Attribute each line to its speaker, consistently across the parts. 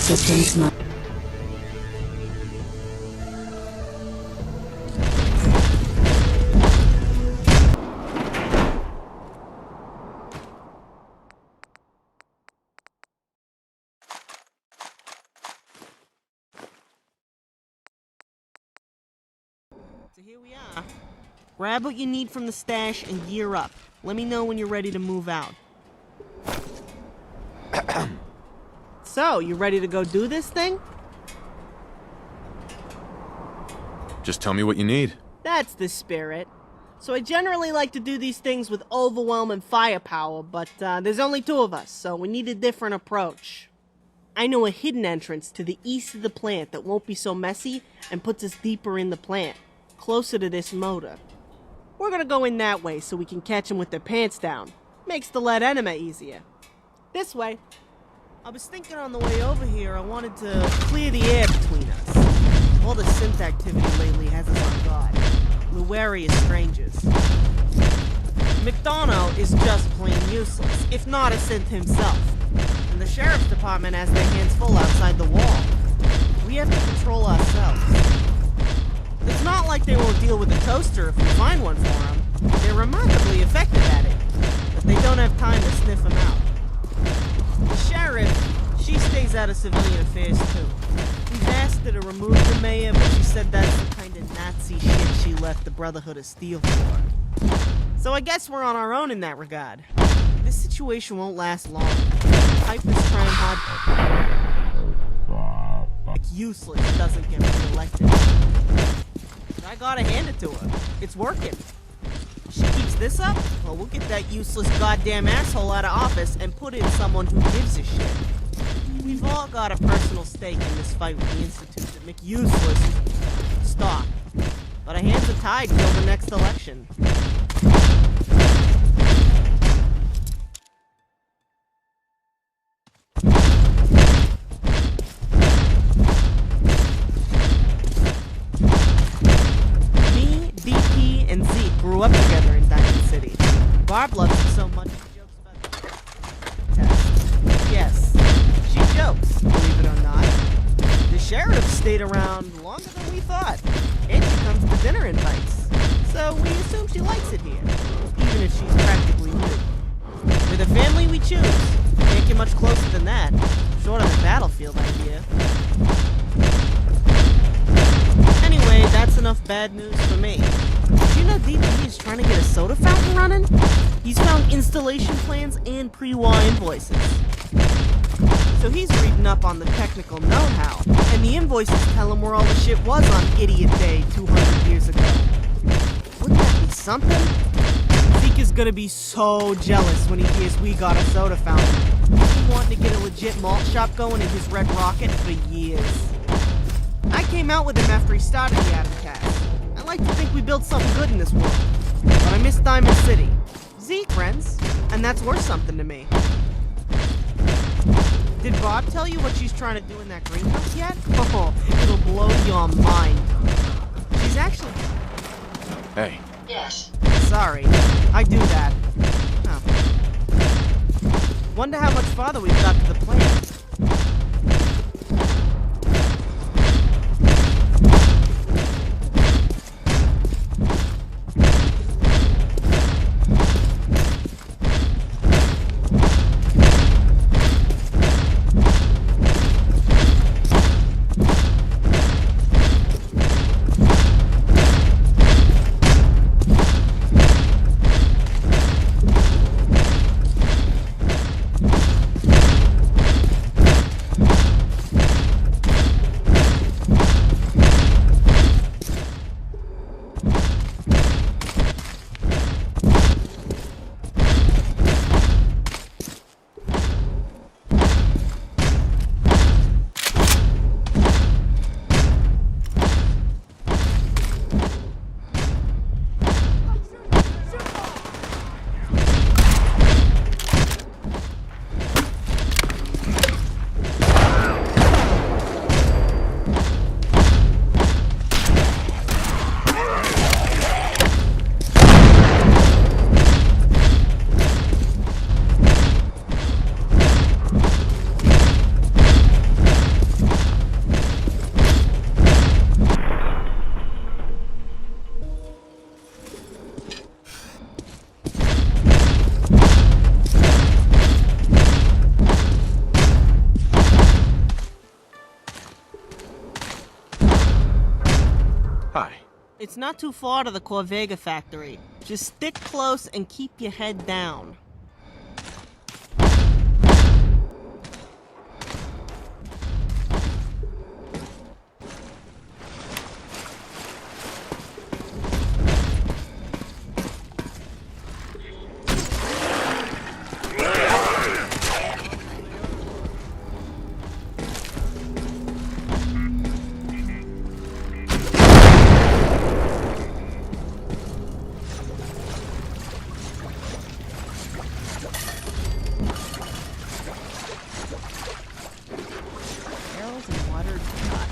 Speaker 1: Systems not.
Speaker 2: So here we are. Grab what you need from the stash and gear up. Let me know when you're ready to move out. So, you ready to go do this thing?
Speaker 3: Just tell me what you need.
Speaker 2: That's the spirit. So I generally like to do these things with overwhelming firepower, but there's only two of us, so we need a different approach. I know a hidden entrance to the east of the plant that won't be so messy and puts us deeper in the plant, closer to this motor. We're gonna go in that way so we can catch them with their pants down. Makes the lead enema easier. This way. I was thinking on the way over here I wanted to clear the air between us. All the synth activity lately has us on guard. We're wary as strangers. McDonough is just plain useless, if not a synth himself. And the sheriff's department has their hands full outside the wall. We have to control ourselves. It's not like they won't deal with a toaster if we find one for them. They're remarkably effective at it, but they don't have time to sniff them out. The sheriff, she stays out of civilian affairs too. We've asked her to remove the mayor, but she said that's the kind of Nazi shit she left the Brotherhood of Steel for. So I guess we're on our own in that regard. This situation won't last long. Piper's trying hard. Useless doesn't get re-elected. I gotta hand it to her. It's working. She keeps this up, well, we'll get that useless goddamn asshole out of office and put in someone who gives a shit. We've all got a personal stake in this fight with the Institute that make useless stop. But our hands are tied till the next election. Grew up together in Diamond City. Barb loves him so much she jokes about the test. Yes, she jokes, believe it or not. The sheriff stayed around longer than we thought, and she comes to dinner invites. So we assume she likes it here, even if she's practically new. We're the family we choose. Can't get much closer than that, short of the battlefield idea. Anyway, that's enough bad news for me. Did you know DP is trying to get a soda fountain running? He's found installation plans and pre-war invoices. So he's reading up on the technical know-how, and the invoices tell him where all the shit was on Idiot Day 200 years ago. Wouldn't that be something? Zeke is gonna be so jealous when he hears we got a soda fountain. He's been wanting to get a legit malt shop going in his Red Rocket for years. I came out with him after he started the Adamcast. I like to think we built something good in this world, but I miss Diamond City. Zeke, friends, and that's worth something to me. Did Bob tell you what she's trying to do in that greenhouse yet? Oh, it'll blow your mind. She's actually...
Speaker 3: Hey.
Speaker 1: Yes.
Speaker 2: Sorry, I do that. Oh. Wonder how much farther we've got to the plant. It's not too far to the Corvega factory. Just stick close and keep your head down. Barrels and water got.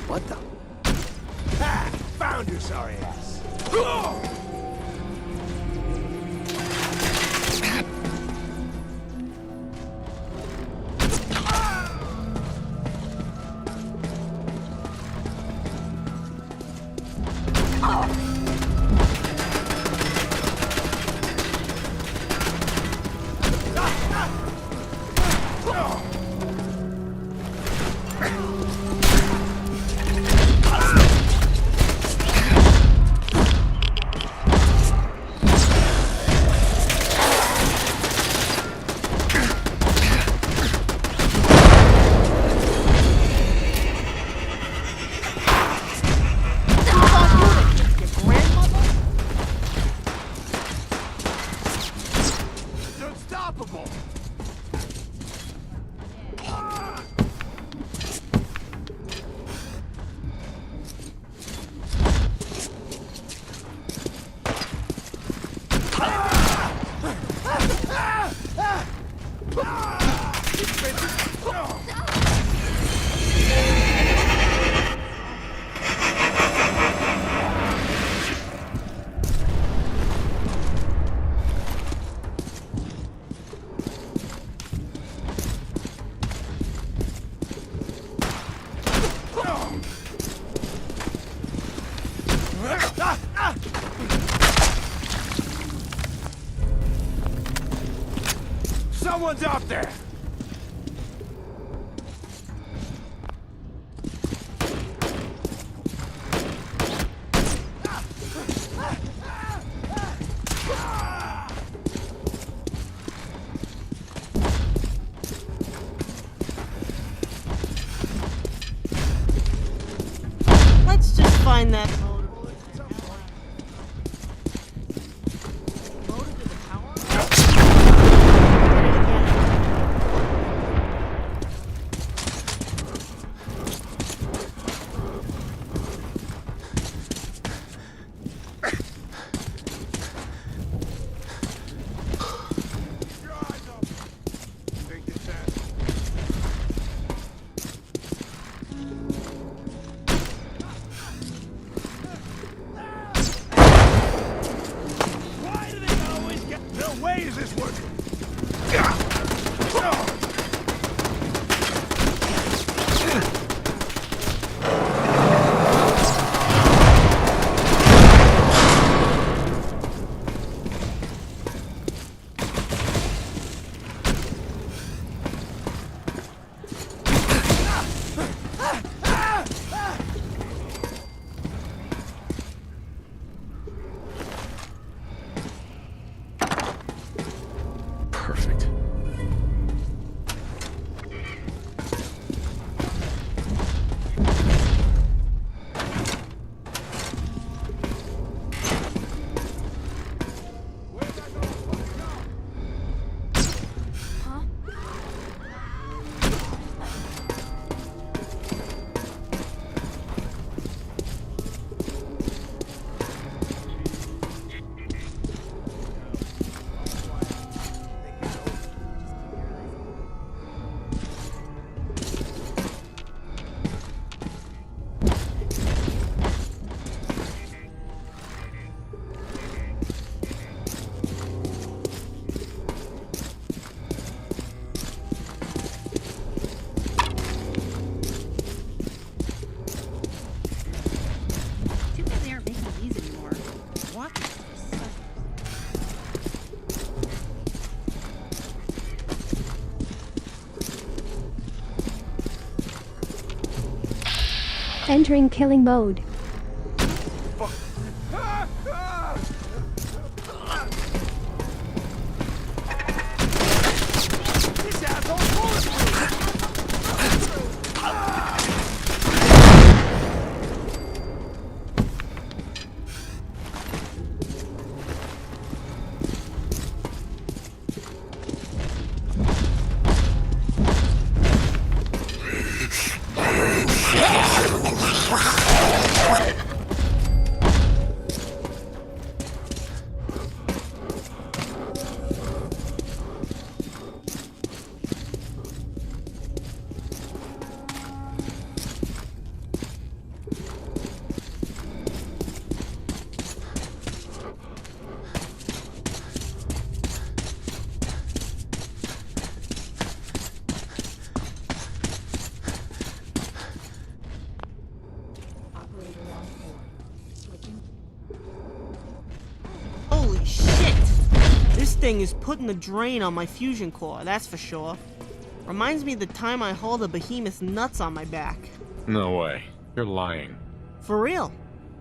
Speaker 1: What the? Ha! Found your sorry ass. Unstoppable! Someone's out there!
Speaker 2: Let's just find that motor. Motor to the power? What?
Speaker 4: Entering killing mode.
Speaker 1: This asshole's bulletproof!
Speaker 2: Holy shit! This thing is putting the drain on my fusion core, that's for sure. Reminds me of the time I hauled a behemoth's nuts on my back.
Speaker 3: No way. You're lying.
Speaker 2: For real.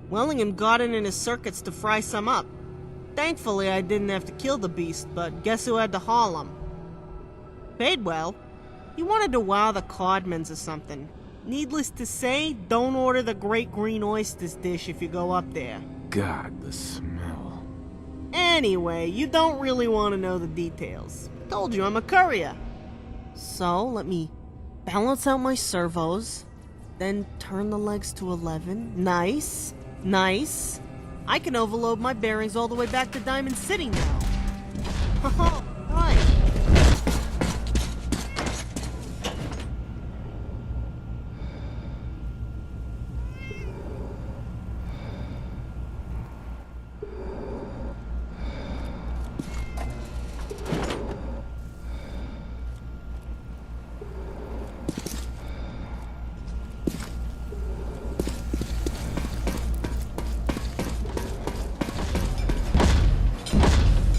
Speaker 2: Wellingham got it in his circuits to fry some up. Thankfully, I didn't have to kill the beast, but guess who had to haul him? Paid well. He wanted to wow the Codmans or something. Needless to say, don't order the Great Green Oysters dish if you go up there.
Speaker 3: God, the smell.
Speaker 2: Anyway, you don't really want to know the details. Told you I'm a courier. So, let me balance out my servos, then turn the legs to 11. Nice. Nice. I can overload my bearings all the way back to Diamond City now. Oh, right.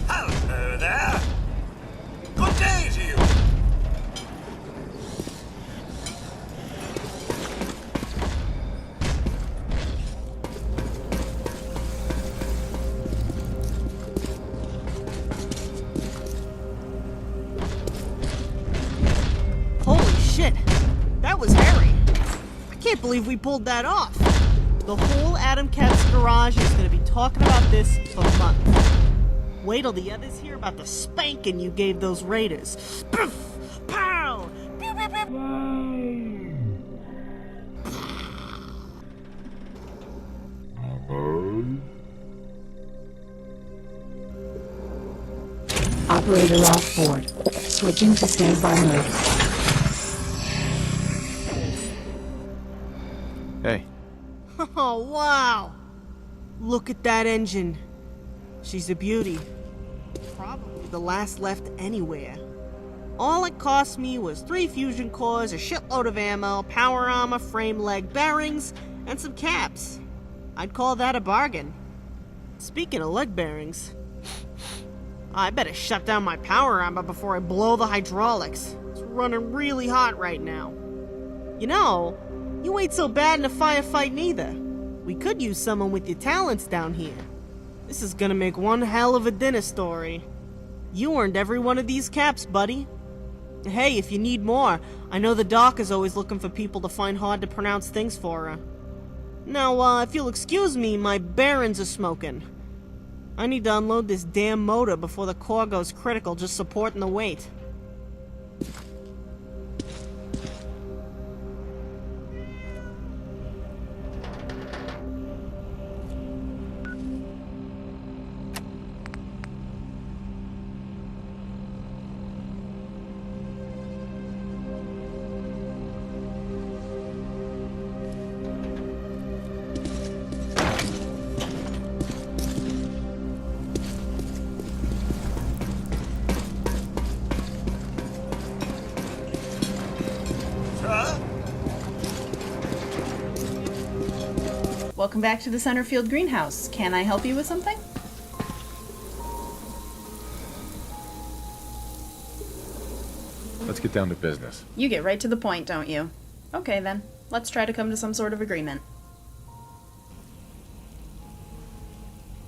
Speaker 1: Hello there! Good day to you!
Speaker 2: Holy shit. That was hairy. I can't believe we pulled that off. The whole Adam Cat's garage is going to be talking about this for months. Wait till the others hear about the spanking you gave those raiders. Poof! Pow! Pew, pew, pew.
Speaker 5: Operator off board. Switching to standby mode.
Speaker 3: Hey,
Speaker 2: Oh, wow! Look at that engine. She's a beauty. Probably the last left anywhere. All it cost me was 3 fusion cores, a shitload of ammo, power armor, frame leg bearings, and some caps. I'd call that a bargain. Speaking of leg bearings, I better shut down my power armor before I blow the hydraulics. It's running really hot right now. You know, you ain't so bad in a firefight neither. We could use someone with your talents down here. This is gonna make one hell of a dinner story. You earned every one of these caps, buddy. Hey, if you need more, I know the doc is always looking for people to find hard to pronounce things for her. Now, if you'll excuse me, my bearings are smoking. I need to unload this damn motor before the core goes critical just supporting the weight.
Speaker 6: welcome back to the Centerfield Greenhouse. Can I help you with something?
Speaker 3: Let's get down to business.
Speaker 6: You get right to the point, don't you? Okay then, let's try to come to some sort of agreement.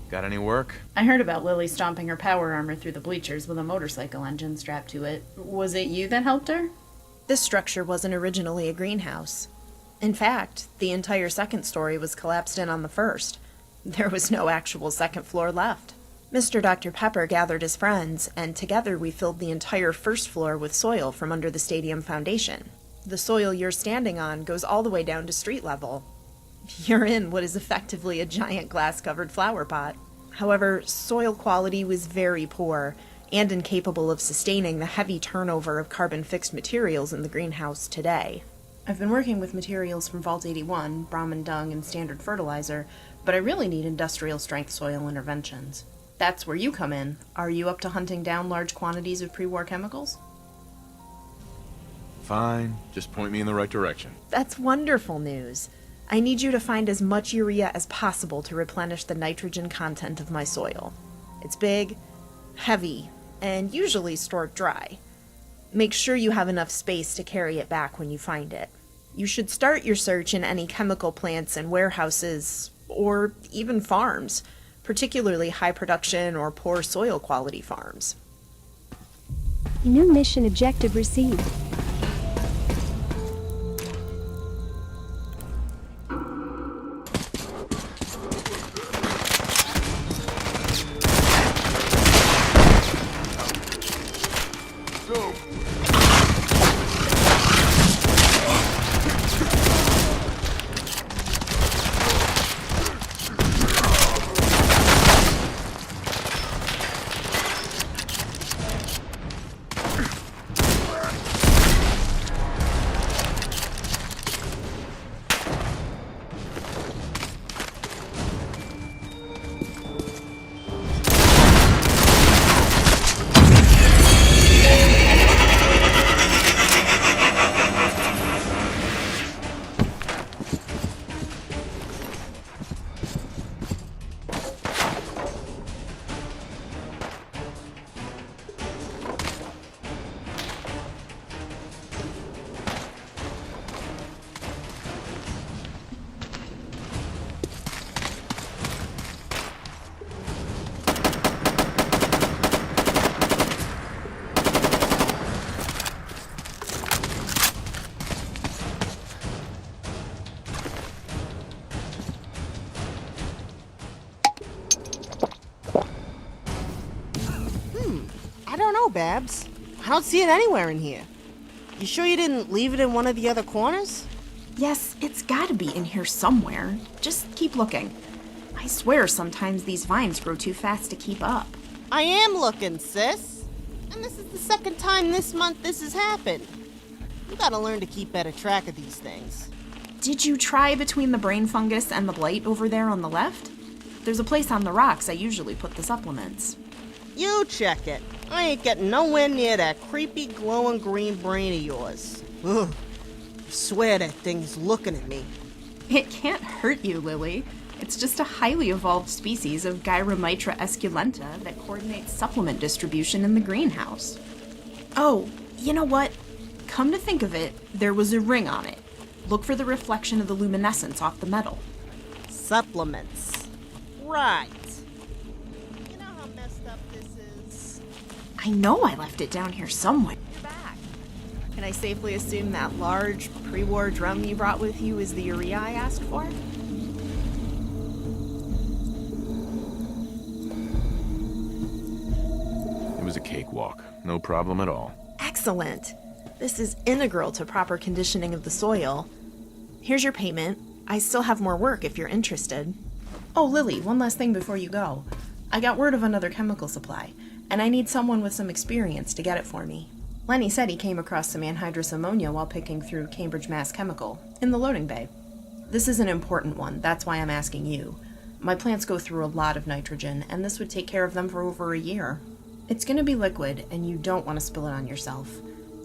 Speaker 3: Got any work?
Speaker 6: I heard about Lily stomping her power armor through the bleachers with a motorcycle engine strapped to it. Was it you that helped her?
Speaker 2: This structure wasn't originally a greenhouse. In fact, the entire second story was collapsed in on the first. There was no actual second floor left. Mr. Dr. Pepper gathered his friends, and together we filled the entire first floor with soil from under the stadium foundation. The soil you're standing on goes all the way down to street level. You're in what is effectively a giant glass-covered flower pot. However, soil quality was very poor, and incapable of sustaining the heavy turnover of carbon-fixed materials in the greenhouse today.
Speaker 6: I've been working with materials from Vault 81, Brahmin dung, and standard fertilizer, but I really need industrial-strength soil interventions. That's where you come in. Are you up to hunting down large quantities of pre-war chemicals?
Speaker 3: Fine. Just point me in the right direction.
Speaker 2: That's wonderful news. I need you to find as much urea as possible to replenish the nitrogen content of my soil. It's big, heavy, and usually stored dry. Make sure you have enough space to carry it back when you find it. You should start your search in any chemical plants and warehouses, or even farms, particularly high production or poor soil quality farms.
Speaker 4: New mission objective received.
Speaker 2: I don't know, Babs. I don't see it anywhere in here. You sure you didn't leave it in one of the other corners?
Speaker 6: Yes, it's gotta be in here somewhere. Just keep looking. I swear sometimes these vines grow too fast to keep up.
Speaker 2: I am looking, sis. And this is the second time this month this has happened. You gotta learn to keep better track of these things.
Speaker 6: Did you try between the brain fungus and the blight over there on the left? There's a place on the rocks I usually put the supplements.
Speaker 2: You check it. I ain't getting nowhere near that creepy glowing green brain of yours. Ugh. I swear that thing's looking at me.
Speaker 6: It can't hurt you, Lily. It's just a highly evolved species of Gyromitra esculenta that coordinates supplement distribution in the greenhouse. Oh, you know what? Come to think of it, there was a ring on it. Look for the reflection of the luminescence off the metal.
Speaker 2: Supplements. Right. You know how messed up this is?
Speaker 6: I know I left it down here somewhere.
Speaker 2: You're back. Can I safely assume that large pre-war drum you brought with you is the urea I asked for?
Speaker 3: It was a cakewalk. No problem at all.
Speaker 2: Excellent. This is integral to proper conditioning of the soil. Here's your payment. I still have more work if you're interested.
Speaker 6: Oh, Lily, one last thing before you go. I got word of another chemical supply, and I need someone with some experience to get it for me. Lenny said he came across some anhydrous ammonia while picking through Cambridge Mass Chemical, in the loading bay. This is an important one, that's why I'm asking you. My plants go through a lot of nitrogen, and this would take care of them for over a year. It's gonna be liquid, and you don't want to spill it on yourself.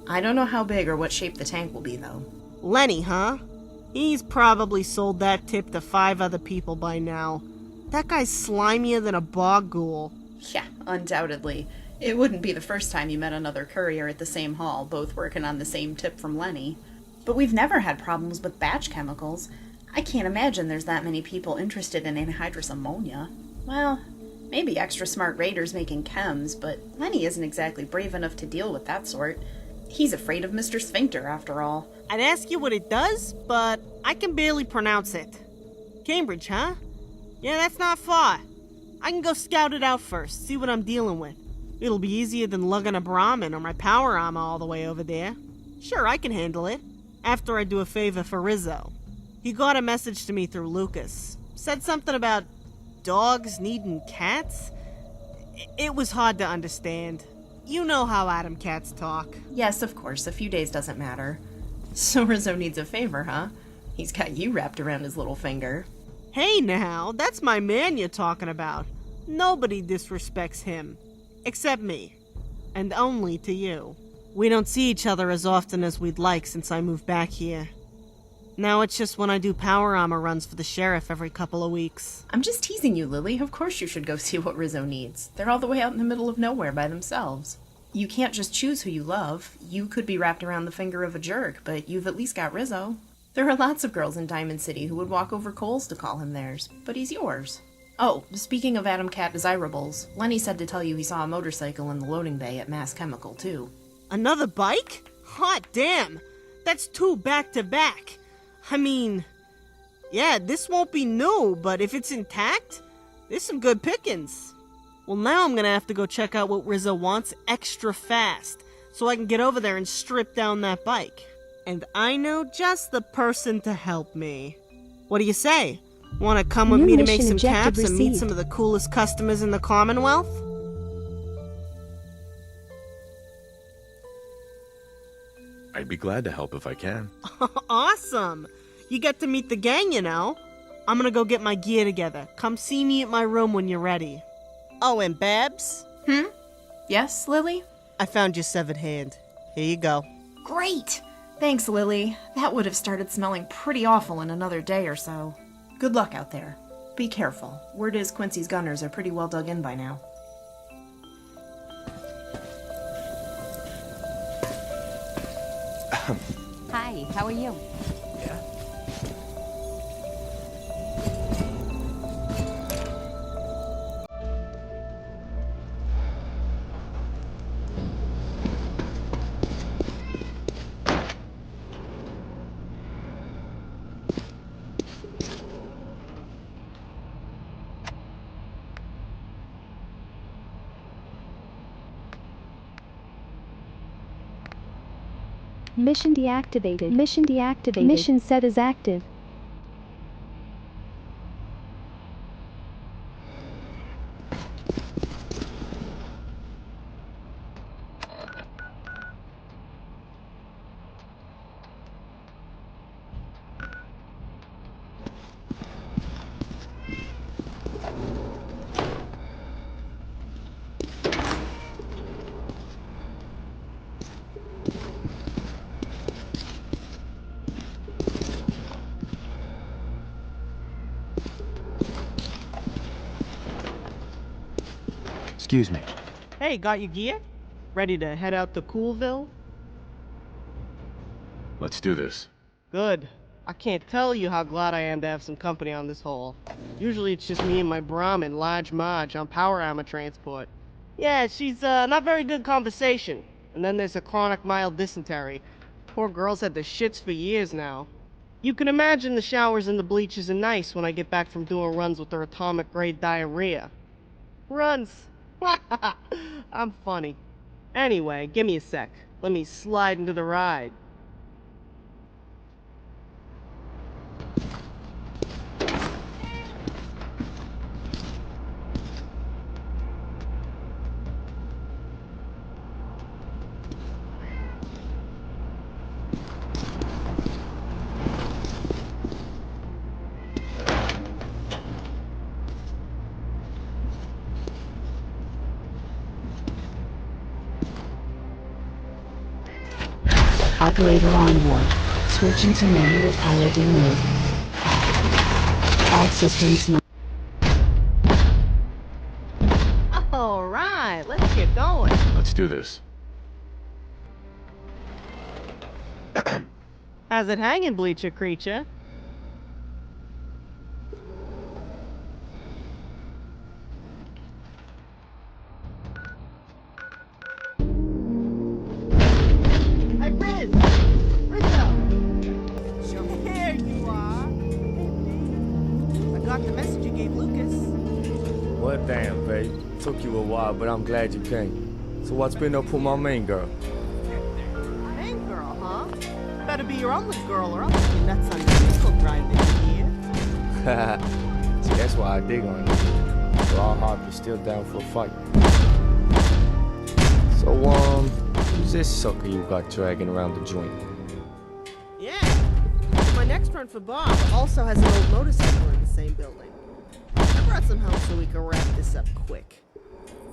Speaker 6: I don't know how big or what shape the tank will be, though.
Speaker 2: Lenny, huh? He's probably sold that tip to 5 other people by now. That guy's slimier than a bog ghoul.
Speaker 6: Yeah, undoubtedly. It wouldn't be the first time you met another courier at the same hall, both working on the same tip from Lenny. But we've never had problems with batch chemicals. I can't imagine there's that many people interested in anhydrous ammonia. Well, maybe extra smart raiders making chems, but Lenny isn't exactly brave enough to deal with that sort. He's afraid of Mr. Sphincter, after all.
Speaker 2: I'd ask you what it does, but I can barely pronounce it. Cambridge, huh? Yeah, that's not far. I can go scout it out first, see what I'm dealing with. It'll be easier than lugging a Brahmin or my power armor all the way over there. Sure, I can handle it. After I do a favor for Rizzo. He got a message to me through Lucas. Said something about dogs needing cats? It was hard to understand. You know how Adam cats talk.
Speaker 6: Yes, of course, a few days doesn't matter. So Rizzo needs a favor, huh? He's got you wrapped around his little finger.
Speaker 2: Hey now, that's my man you're talking about. Nobody disrespects him. Except me. And only to you. We don't see each other as often as we'd like since I moved back here. Now it's just when I do power armor runs for the sheriff every couple of weeks.
Speaker 6: I'm just teasing you, Lily. Of course you should go see what Rizzo needs. They're all the way out in the middle of nowhere by themselves. You can't just choose who you love. You could be wrapped around the finger of a jerk, but you've at least got Rizzo. There are lots of girls in Diamond City who would walk over coals to call him theirs, but he's yours. Oh, speaking of Adam Cat Desirables, Lenny said to tell you he saw a motorcycle in the loading bay at Mass Chemical, too.
Speaker 2: Another bike? Hot damn! That's 2 back-to-back. I mean, yeah, this won't be new, but if it's intact, there's some good pickings. Well, now I'm gonna have to go check out what Rizzo wants extra fast, so I can get over there and strip down that bike. And I know just the person to help me. What do you say? Wanna come with
Speaker 4: New
Speaker 2: me to make
Speaker 4: mission
Speaker 2: some
Speaker 4: objective
Speaker 2: caps and meet
Speaker 4: received.
Speaker 2: some of the coolest customers in the Commonwealth?
Speaker 3: I'd be glad to help if I can.
Speaker 2: Awesome! You get to meet the gang, you know. I'm gonna go get my gear together. Come see me at my room when you're ready. Oh, and Babs?
Speaker 6: Yes, Lily?
Speaker 2: I found your severed hand. Here you go.
Speaker 6: Great! Thanks, Lily. That would have started smelling pretty awful in another day or so. Good luck out there. Be careful. Word is Quincy's gunners are pretty well dug in by now.
Speaker 7: Hi, how are you?
Speaker 1: Yeah?
Speaker 4: Mission deactivated. Mission deactivated. Mission set as active.
Speaker 8: Excuse me.
Speaker 2: Hey, got your gear? Ready to head out to Coolville?
Speaker 3: Let's do this.
Speaker 2: Good. I can't tell you how glad I am to have some company on this haul. Usually it's just me and my Brahmin, Large Marge, on power armor transport. Yeah, she's not very good conversation. And then there's a chronic mild dysentery. Poor girl's had the shits for years now. You can imagine the showers and the bleachers are nice when I get back from doing runs with her atomic grade diarrhea. Runs! I'm funny. Anyway, give me a sec. Let me slide into the ride.
Speaker 5: Operator on board. Switching to manual piloting mode. All systems no.
Speaker 2: Alright, let's get going.
Speaker 3: Let's do this.
Speaker 2: How's it hanging, bleacher creature? Hey, Riz! Rizzo! Here you are! I got the message you gave Lucas.
Speaker 8: Well, damn, babe. Took you a while, but I'm glad you came. So what's been up with my main girl?
Speaker 2: Main girl, huh? Better be your only girl or else you'll be nuts on your nickel grinding here.
Speaker 8: See, that's why I dig on you. So our heart is still down for a fight. So, who's this sucker you got dragging around the joint?
Speaker 2: Yeah. My next run for Bob also has an old motorcycle in the same building. I brought some help so we can wrap this up quick.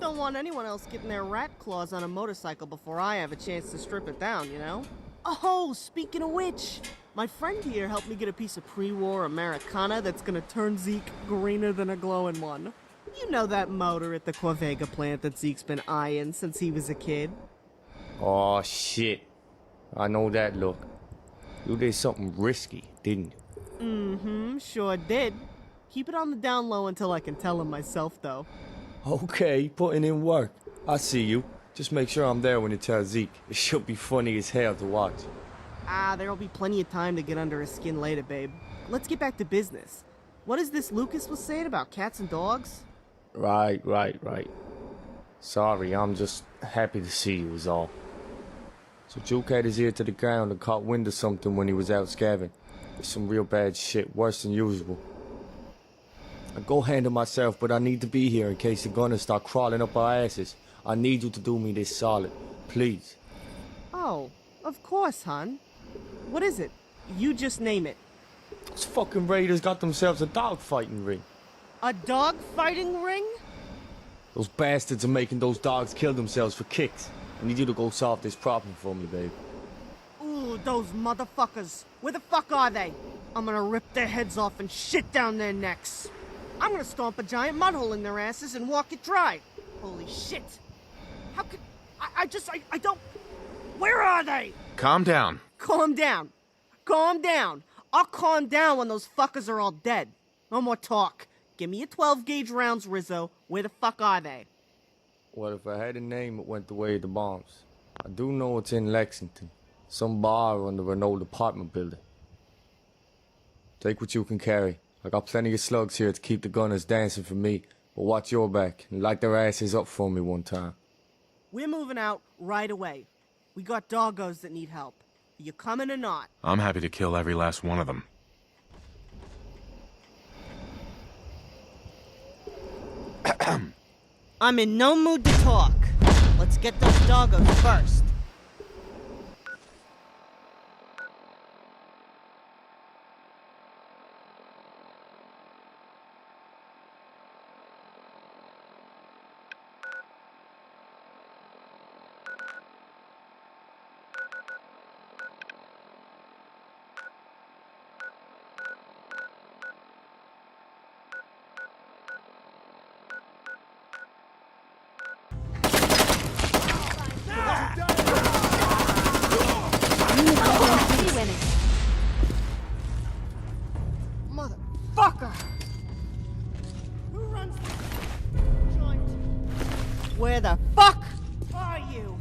Speaker 2: Don't want anyone else getting their rat claws on a motorcycle before I have a chance to strip it down, you know? Oh, speaking of which, my friend here helped me get a piece of pre-war Americana that's gonna turn Zeke greener than a glowing one. You know that motor at the Corvega plant that Zeke's been eyeing since he was a kid?
Speaker 8: Oh, shit. I know that look. You did something risky, didn't you?
Speaker 2: Mm-hmm, sure did. Keep it on the down low until I can tell him myself, though.
Speaker 8: Okay, putting in work. I see you. Just make sure I'm there when you tell Zeke. It should be funny as hell to watch.
Speaker 2: There'll be plenty of time to get under his skin later, babe. Let's get back to business. What is this Lucas was saying about cats and dogs?
Speaker 8: Right. Sorry, I'm just happy to see you is all. So Juke had his ear to the ground and caught wind of something when he was out scavenging. It's some real bad shit, worse than usual. I go handle myself, but I need to be here in case the gunners start crawling up our asses. I need you to do me this solid, please.
Speaker 2: Oh, of course, hon. What is it? You just name it.
Speaker 8: Those fucking raiders got themselves a dog fighting ring.
Speaker 2: A dog fighting ring?
Speaker 8: Those bastards are making those dogs kill themselves for kicks. I need you to go solve this problem for me, babe.
Speaker 2: Ooh, those motherfuckers. Where the fuck are they? I'm gonna rip their heads off and shit down their necks. I'm gonna stomp a giant mud hole in their asses and walk it dry. Holy shit. How could... I don't... Where are they?
Speaker 3: Calm down.
Speaker 2: Calm down. Calm down. I'll calm down when those fuckers are all dead. No more talk. Give me your 12-gauge rounds, Rizzo. Where the fuck are they?
Speaker 8: Well, if I had a name, it went the way of the bombs. I do know it's in Lexington. Some bar under an old apartment building. Take what you can carry. I got plenty of slugs here to keep the gunners dancing for me. But watch your back and light their asses up for me one time.
Speaker 2: We're moving out right away. We got doggos that need help. Are you coming or not?
Speaker 3: I'm happy to kill every last one of them.
Speaker 2: I'm in no mood to talk. Let's get those doggos first. Motherfucker! Who runs this joint? Where the fuck are you?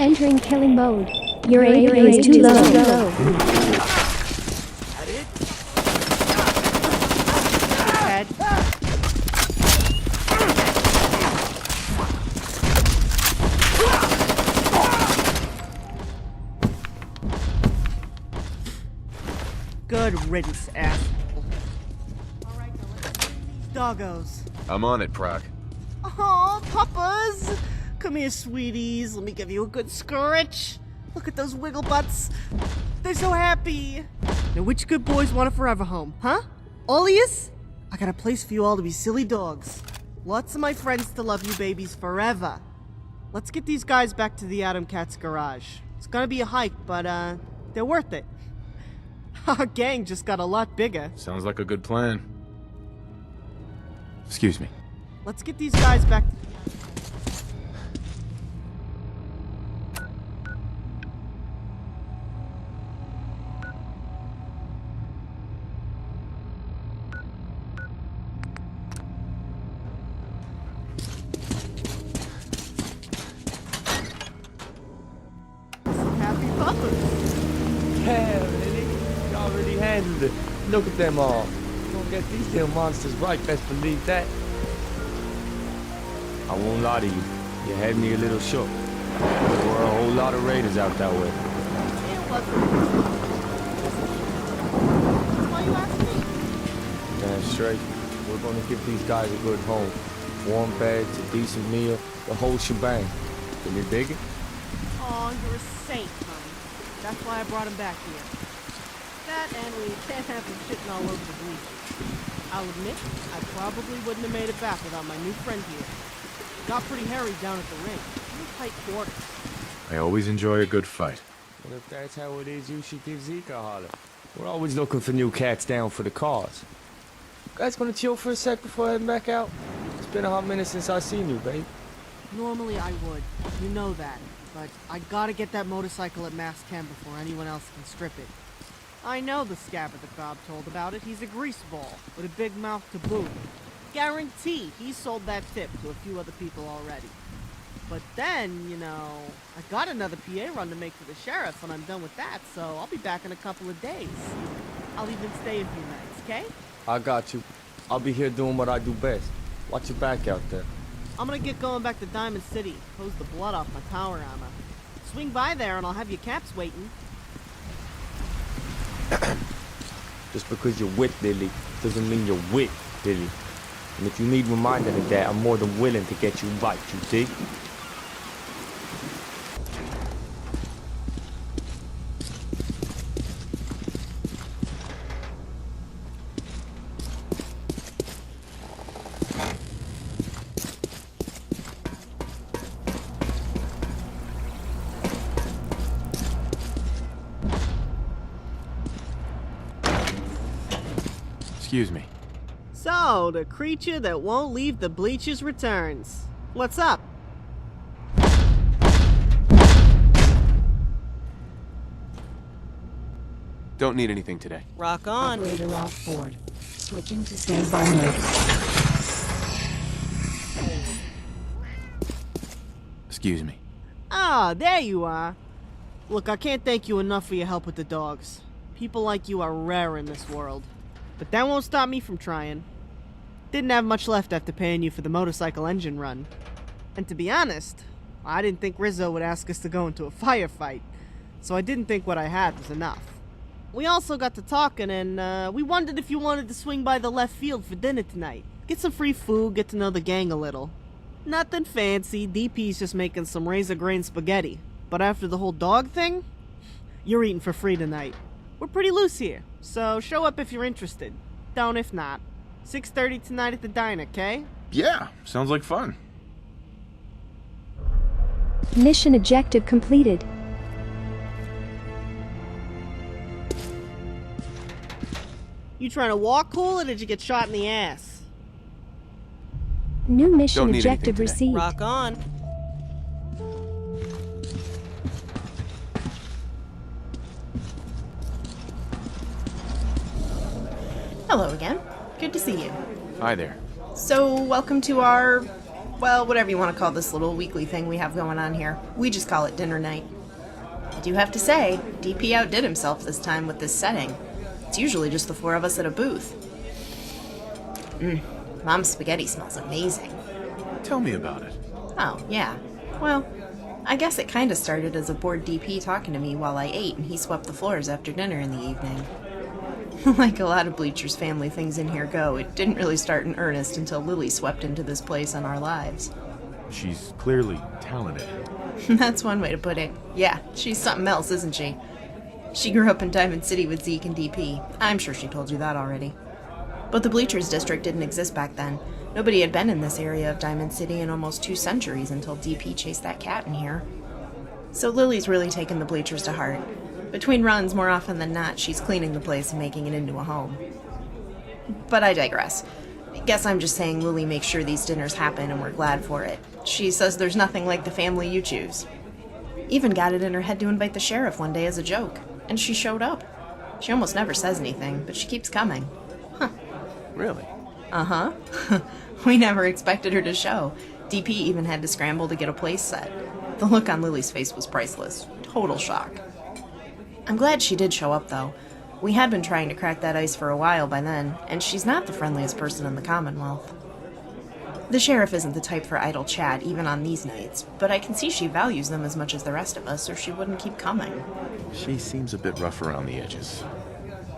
Speaker 4: Entering killing mode. Your AP is too low.
Speaker 2: Head. Good riddance, asshole. Alright, now let's bring these doggos.
Speaker 3: I'm on it, Proc.
Speaker 2: Oh, papas! Come here, sweeties. Let me give you a good scritch. Look at those wiggle butts. They're so happy. Now, which good boys want a forever home, huh? All of yous? I got a place for you all to be silly dogs. Lots of my friends to love you babies forever. Let's get these guys back to the Atom Cat's garage. It's gonna be a hike, but, they're worth it. Our gang just got a lot bigger.
Speaker 3: Sounds like a good plan. Excuse me.
Speaker 2: Let's get these guys back. Happy puppers.
Speaker 8: Yeah, Lily. You already handled it. Look at them all. Gonna get these little monsters right, best believe that. I won't lie to you. You had me a little shook. There were a whole lot of raiders out that way.
Speaker 2: It wasn't. Why you ask me?
Speaker 8: Damn straight. We're gonna give these guys a good home. Warm beds, a decent meal, the whole shebang. Can you dig it?
Speaker 2: Aw, you're a saint, honey. That's why I brought him back here. That and we can't have him shitting all over the bleachers. I'll admit, I probably wouldn't have made it back without my new friend here. Got pretty hairy down at the ring. Real tight quarters.
Speaker 3: I always enjoy a good fight.
Speaker 8: Well, if that's how it is, you should give Zeke a holler. We're always looking for new cats down for the cause. Guys gonna chill for a sec before heading back out? It's been a hot minute since I seen you, babe.
Speaker 2: Normally I would. You know that. But I gotta get that motorcycle at Mass Chem before anyone else can strip it. I know the scabbard that Bob told about it. He's a greaseball with a big mouth to boot. Guarantee he's sold that tip to a few other people already. But then, you know, I got another PA run to make for the sheriff when I'm done with that, so I'll be back in a couple of days. I'll even stay a few nights, okay?
Speaker 8: I got you. I'll be here doing what I do best. Watch your back out there.
Speaker 2: I'm gonna get going back to Diamond City, hose the blood off my power armor. Swing by there and I'll have your caps waiting.
Speaker 8: Just because you're with Lily doesn't mean you're with Lily. And if you need reminding of that, I'm more than willing to get you right, you dig?
Speaker 3: Excuse me.
Speaker 2: So, the creature that won't leave the bleachers returns. What's up?
Speaker 3: Don't need anything today.
Speaker 2: Rock on.
Speaker 5: Operator off board. Switching to standby mode.
Speaker 3: Excuse me.
Speaker 2: Ah, there you are. Look, I can't thank you enough for your help with the dogs. People like you are rare in this world. But that won't stop me from trying. Didn't have much left after paying you for the motorcycle engine run. And to be honest, I didn't think Rizzo would ask us to go into a firefight. So I didn't think what I had was enough. We also got to talking and we wondered if you wanted to swing by the left field for dinner tonight. Get some free food, get to know the gang a little. Nothing fancy, DP's just making some razor grain spaghetti. But after the whole dog thing, you're eating for free tonight. We're pretty loose here, so show up if you're interested. Don't if not. 6:30 tonight at the diner, okay?
Speaker 3: Yeah, sounds like fun.
Speaker 4: Mission objective completed.
Speaker 2: You trying to walk cool or did you get shot in the ass?
Speaker 4: New mission
Speaker 3: Don't need
Speaker 4: objective
Speaker 3: anything today.
Speaker 4: received.
Speaker 2: Rock on.
Speaker 6: Hello again. Good to see you.
Speaker 3: Hi there.
Speaker 6: So, welcome to our, well, whatever you want to call this little weekly thing we have going on here. We just call it dinner night. I do have to say, DP outdid himself this time with this setting. It's usually just the four of us at a booth. Mom's spaghetti smells amazing.
Speaker 3: Tell me about it.
Speaker 6: Oh, yeah. Well, I guess it kind of started as a bored DP talking to me while I ate and he swept the floors after dinner in the evening. Like a lot of Bleacher's family things in here go, it didn't really start in earnest until Lily swept into this place and our lives.
Speaker 3: She's clearly talented.
Speaker 6: That's one way to put it. Yeah, she's something else, isn't she? She grew up in Diamond City with Zeke and DP. I'm sure she told you that already. But the Bleachers district didn't exist back then. Nobody had been in this area of Diamond City in almost 2 centuries until DP chased that cat in here. So Lily's really taken the Bleachers to heart. Between runs, more often than not, she's cleaning the place and making it into a home. But I digress. Guess I'm just saying Lily makes sure these dinners happen and we're glad for it. She says there's nothing like the family you choose. Even got it in her head to invite the sheriff one day as a joke. And she showed up. She almost never says anything, but she keeps coming. Huh.
Speaker 3: Really?
Speaker 6: Uh-huh. We never expected her to show. DP even had to scramble to get a place set. The look on Lily's face was priceless. Total shock. I'm glad she did show up, though. We had been trying to crack that ice for a while by then, and she's not the friendliest person in the Commonwealth. The sheriff isn't the type for idle chat, even on these nights, but I can see she values them as much as the rest of us, or she wouldn't keep coming.
Speaker 3: She seems a bit rough around the edges,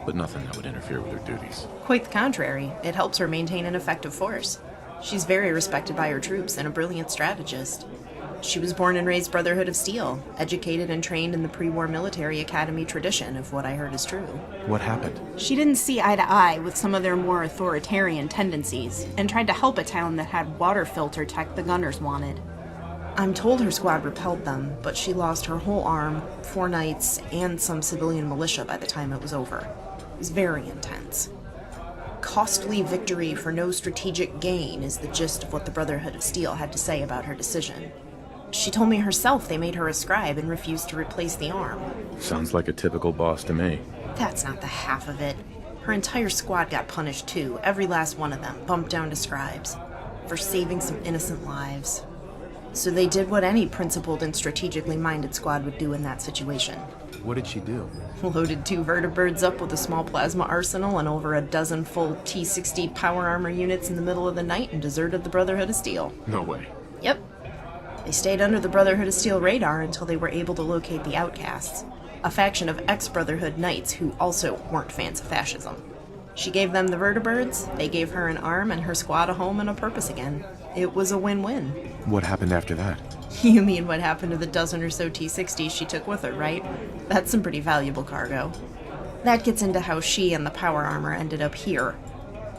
Speaker 3: but nothing that would interfere with her duties.
Speaker 6: Quite the contrary. It helps her maintain an effective force. She's very respected by her troops and a brilliant strategist. She was born and raised Brotherhood of Steel, educated and trained in the pre-war military academy tradition, if what I heard is true.
Speaker 3: What happened?
Speaker 6: She didn't see eye to eye with some of their more authoritarian tendencies, and tried to help a town that had water filter tech the gunners wanted. I'm told her squad repelled them, but she lost her whole arm, 4 knights, and some civilian militia by the time it was over. It was very intense. Costly victory for no strategic gain is the gist of what the Brotherhood of Steel had to say about her decision. She told me herself they made her a scribe and refused to replace the arm.
Speaker 3: Sounds like a typical boss to me.
Speaker 6: That's not the half of it. Her entire squad got punished too, every last one of them, bumped down to scribes, for saving some innocent lives. So they did what any principled and strategically minded squad would do in that situation.
Speaker 3: What did she do?
Speaker 6: Loaded 2 vertibirds up with a small plasma arsenal and over a dozen full T-60 power armor units in the middle of the night and deserted the Brotherhood of Steel.
Speaker 3: No way.
Speaker 6: Yep. They stayed under the Brotherhood of Steel radar until they were able to locate the Outcasts, a faction of ex-Brotherhood knights who also weren't fans of fascism. She gave them the vertibirds, they gave her an arm and her squad a home and a purpose again. It was a win-win.
Speaker 3: What happened after that?
Speaker 6: You mean what happened to the dozen or so T-60s she took with her, right? That's some pretty valuable cargo. That gets into how she and the power armor ended up here.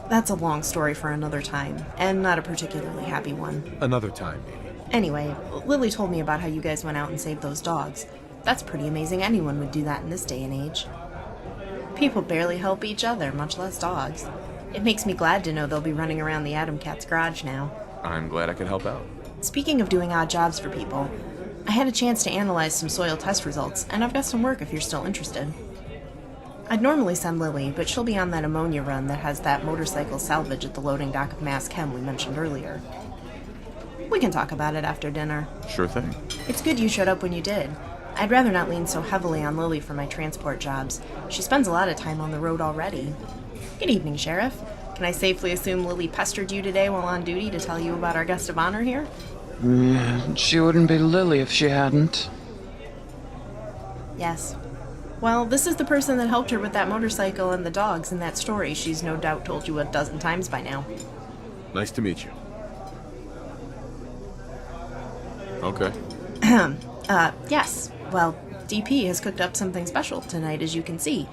Speaker 6: That's a long story for another time, and not a particularly happy one.
Speaker 3: Another time, maybe.
Speaker 6: Anyway, Lily told me about how you guys went out and saved those dogs. That's pretty amazing anyone would do that in this day and age. People barely help each other, much less dogs. It makes me glad to know they'll be running around the Atom Cat's garage now.
Speaker 3: I'm glad I could help out.
Speaker 6: Speaking of doing odd jobs for people, I had a chance to analyze some soil test results, and I've got some work if you're still interested. I'd normally send Lily, but she'll be on that ammonia run that has that motorcycle salvage at the loading dock of Mass Chem we mentioned earlier. We can talk about it after dinner.
Speaker 3: Sure thing.
Speaker 6: It's good you showed up when you did. I'd rather not lean so heavily on Lily for my transport jobs. She spends a lot of time on the road already. Good evening, Sheriff. Can I safely assume Lily pestered you today while on duty to tell you about our guest of honor here?
Speaker 9: She wouldn't be Lily if she hadn't.
Speaker 6: Yes. Well, this is the person that helped her with that motorcycle and the dogs in that story she's no doubt told you a dozen times by now.
Speaker 3: Nice to meet you. Okay.
Speaker 6: Yes. Well, DP has cooked up something special tonight, as you can see.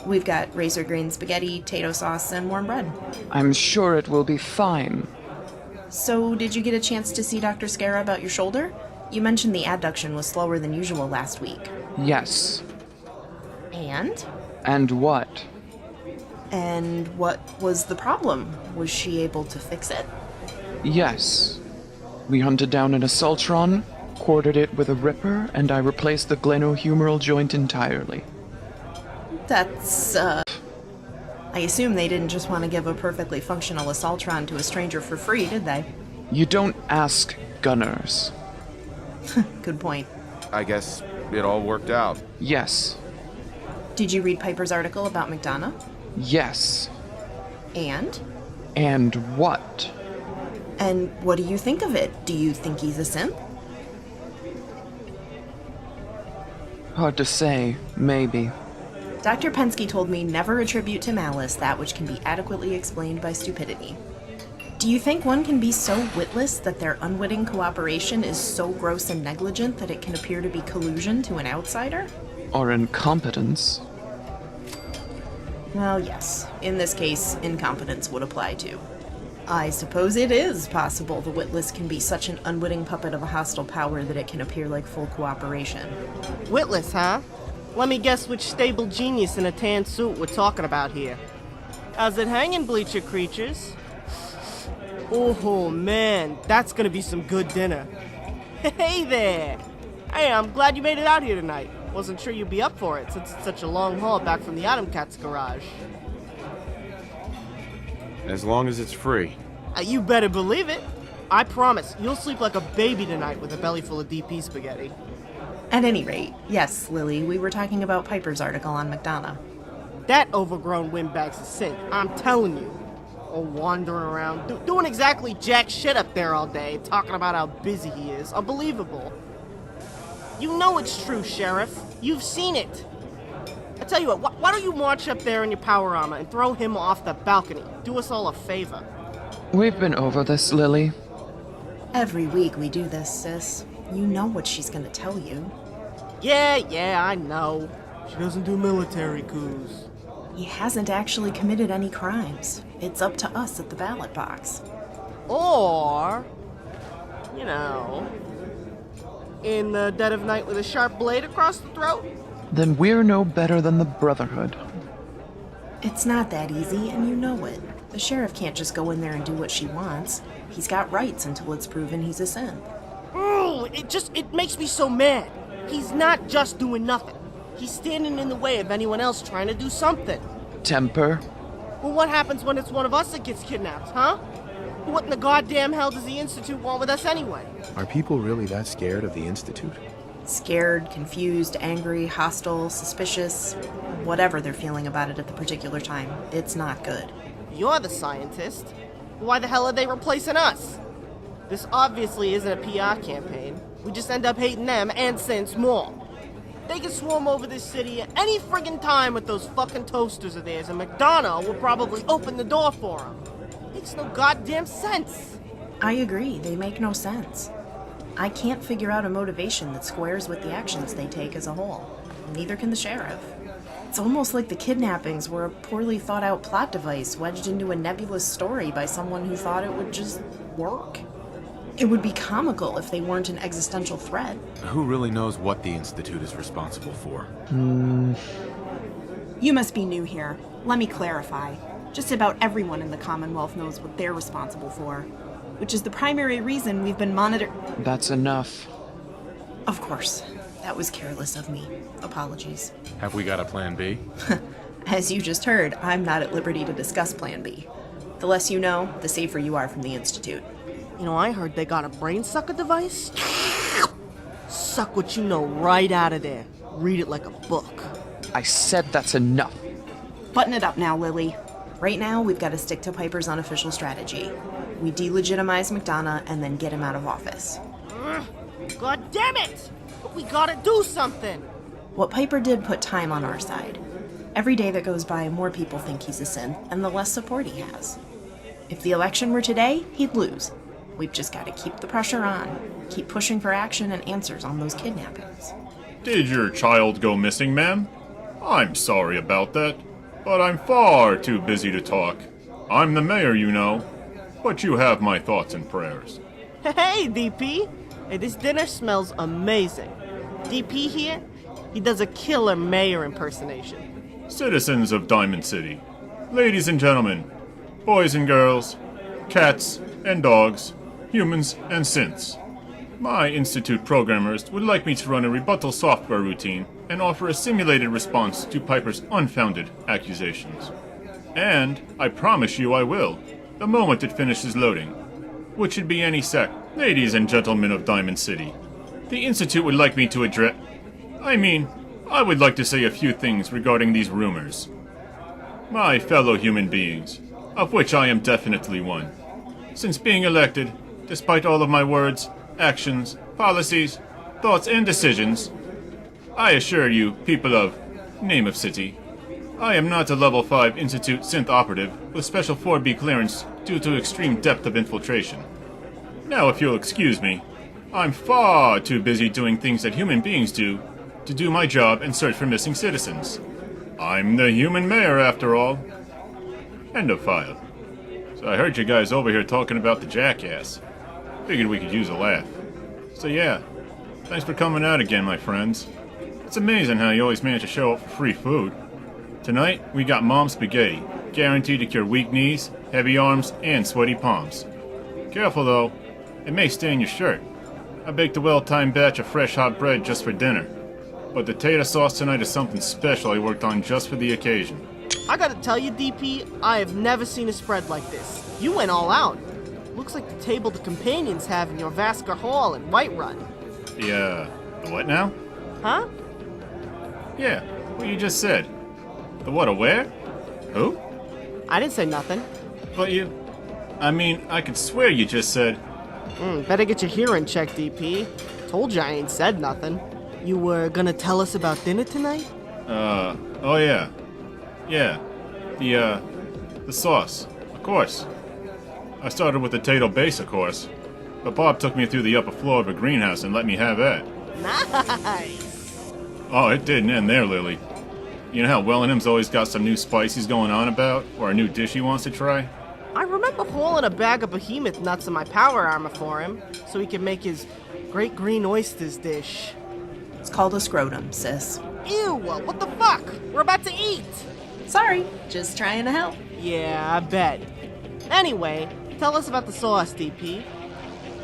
Speaker 6: We've got razor green spaghetti, tato sauce, and warm bread.
Speaker 9: I'm sure it will be fine.
Speaker 6: So, did you get a chance to see Dr. Scara about your shoulder? You mentioned the adduction was slower than usual last week.
Speaker 9: Yes.
Speaker 6: And?
Speaker 9: And what?
Speaker 6: And what was the problem? Was she able to fix it?
Speaker 9: Yes. We hunted down an assaultron, quartered it with a ripper, and I replaced the glenohumeral joint entirely.
Speaker 6: That's, I assume they didn't just want to give a perfectly functional assaultron to a stranger for free, did they?
Speaker 9: You don't ask gunners.
Speaker 6: Good point.
Speaker 3: I guess it all worked out.
Speaker 9: Yes.
Speaker 6: Did you read Piper's article about McDonough?
Speaker 9: Yes.
Speaker 6: And?
Speaker 9: And what?
Speaker 6: And what do you think of it? Do you think he's a simp?
Speaker 9: Hard to say. Maybe.
Speaker 6: Dr. Pensky told me never attribute to malice that which can be adequately explained by stupidity. Do you think one can be so witless that their unwitting cooperation is so gross and negligent that it can appear to be collusion to an outsider?
Speaker 9: Or incompetence.
Speaker 6: Well, yes. In this case, incompetence would apply too. I suppose it is possible the witless can be such an unwitting puppet of a hostile power that it can appear like full cooperation.
Speaker 2: Witless, huh? Let me guess which stable genius in a tan suit we're talking about here. How's it hanging, bleacher creatures? Oh man, that's gonna be some good dinner. Hey there! Hey, I'm glad you made it out here tonight. Wasn't sure you'd be up for it since it's such a long haul back from the Atom Cat's garage.
Speaker 3: As long as it's free.
Speaker 2: You better believe it. I promise, you'll sleep like a baby tonight with a belly full of DP spaghetti.
Speaker 6: At any rate, yes, Lily, we were talking about Piper's article on McDonough.
Speaker 2: That overgrown windbag's a sin, I'm telling you. Oh, wandering around, doing exactly jack shit up there all day, talking about how busy he is. Unbelievable. You know it's true, Sheriff. You've seen it. I tell you what, why don't you march up there in your power armor and throw him off the balcony? Do us all a favor.
Speaker 9: We've been over this, Lily.
Speaker 6: Every week we do this, sis. You know what she's gonna tell you.
Speaker 2: Yeah, I know. She doesn't do military coups.
Speaker 6: He hasn't actually committed any crimes. It's up to us at the ballot box.
Speaker 2: Or, you know, in the dead of night with a sharp blade across the throat?
Speaker 9: Then we're no better than the Brotherhood.
Speaker 6: It's not that easy, and you know it. The sheriff can't just go in there and do what she wants. He's got rights until it's proven he's a synth.
Speaker 2: Oh, it makes me so mad. He's not just doing nothing. He's standing in the way of anyone else trying to do something.
Speaker 9: Temper.
Speaker 2: Well, what happens when it's one of us that gets kidnapped, huh? What in the goddamn hell does the Institute want with us anyway?
Speaker 3: Are people really that scared of the Institute?
Speaker 6: Scared, confused, angry, hostile, suspicious, whatever they're feeling about it at the particular time. It's not good.
Speaker 2: You're the scientist. Why the hell are they replacing us? This obviously isn't a PR campaign. We just end up hating them and since more. They can swarm over this city at any friggin' time with those fucking toasters of theirs, and McDonough will probably open the door for them. Makes no goddamn sense.
Speaker 6: I agree, they make no sense. I can't figure out a motivation that squares with the actions they take as a whole. Neither can the sheriff. It's almost like the kidnappings were a poorly thought out plot device wedged into a nebulous story by someone who thought it would just work. It would be comical if they weren't an existential threat.
Speaker 3: Who really knows what the Institute is responsible for?
Speaker 6: You must be new here. Let me clarify. Just about everyone in the Commonwealth knows what they're responsible for, which is the primary reason we've been monitored.
Speaker 9: That's enough.
Speaker 6: Of course. That was careless of me. Apologies.
Speaker 3: Have we got a plan B?
Speaker 6: As you just heard, I'm not at liberty to discuss Plan B. The less you know, the safer you are from the Institute.
Speaker 2: You know, I heard they got a brain sucker device. Suck what you know right out of there. Read it like a book.
Speaker 9: I said that's enough.
Speaker 6: Button it up now, Lily. Right now, we've got to stick to Piper's unofficial strategy. We delegitimize McDonough and then get him out of office.
Speaker 2: God damn it! But we gotta do something!
Speaker 6: What Piper did put time on our side. Every day that goes by, more people think he's a synth, and the less support he has. If the election were today, he'd lose. We've just got to keep the pressure on. Keep pushing for action and answers on those kidnappings.
Speaker 10: Did your child go missing, ma'am? I'm sorry about that, but I'm far too busy to talk. I'm the mayor, you know, but you have my thoughts and prayers.
Speaker 2: Hey, DP! Hey, this dinner smells amazing. DP here, he does a killer mayor impersonation.
Speaker 10: Citizens of Diamond City, ladies and gentlemen, boys and girls, cats and dogs, humans and synths. My Institute programmers would like me to run a rebuttal software routine and offer a simulated response to Piper's unfounded accusations. And I promise you I will, the moment it finishes loading, which should be any sec. Ladies and gentlemen of Diamond City, the Institute would like me to I would like to say a few things regarding these rumors. My fellow human beings, of which I am definitely one. Since being elected, despite all of my words, actions, policies, thoughts, and decisions, I assure you, people of name of city, I am not a level 5 Institute synth operative with special 4B clearance due to extreme depth of infiltration. Now, if you'll excuse me, I'm far too busy doing things that human beings do to do my job and search for missing citizens. I'm the human mayor, after all. End of file. So I heard you guys over here talking about the jackass. Figured we could use a laugh. So yeah, thanks for coming out again, my friends. It's amazing how you always manage to show up for free food. Tonight, we got mom spaghetti, guaranteed to cure weak knees, heavy arms, and sweaty palms. Careful though, it may stain your shirt. I baked a well-timed batch of fresh hot bread just for dinner. But the tater sauce tonight is something special I worked on just for the occasion.
Speaker 2: I gotta tell you, DP, I have never seen a spread like this. You went all out. Looks like the table the companions have in your Vasker Hall in Whiterun.
Speaker 10: The what now?
Speaker 2: Huh?
Speaker 10: Yeah, what you just said. The what, a where? Who?
Speaker 2: I didn't say nothing.
Speaker 10: But I could swear you just said...
Speaker 2: Better get your hearing checked, DP. Told you I ain't said nothing. You were gonna tell us about dinner tonight?
Speaker 10: Oh yeah. Yeah. The sauce. Of course. I started with the potato base, of course. But Bob took me through the upper floor of a greenhouse and let me have that.
Speaker 2: Nice!
Speaker 10: Oh, it didn't end there, Lily. You know how Wellingham's always got some new spice he's going on about? Or a new dish he wants to try?
Speaker 2: I remember hauling a bag of behemoth nuts in my power armor for him, so he can make his great green oysters dish.
Speaker 6: It's called a scrotum, sis.
Speaker 2: Ew, what the fuck? We're about to eat!
Speaker 6: Sorry, just trying to help.
Speaker 2: Yeah, I bet. Anyway, tell us about the sauce, DP.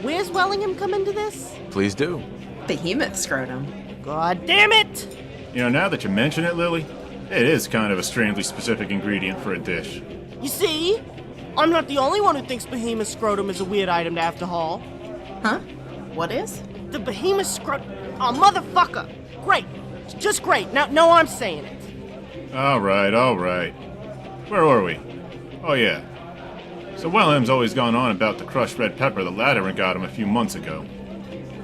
Speaker 2: Where's Wellingham come into this?
Speaker 3: Please do.
Speaker 6: Behemoth scrotum.
Speaker 2: God damn it!
Speaker 10: You know, now that you mention it, Lily, it is kind of a strangely specific ingredient for a dish.
Speaker 2: You see? I'm not the only one who thinks behemoth scrotum is a weird item to have to haul.
Speaker 6: Huh? What is?
Speaker 2: The behemoth scrotum... Oh, motherfucker! Great! Just great! Now I'm saying it.
Speaker 10: Alright. Where were we? Oh yeah. So Wellham's always gone on about the crushed red pepper that Latimer got him a few months ago.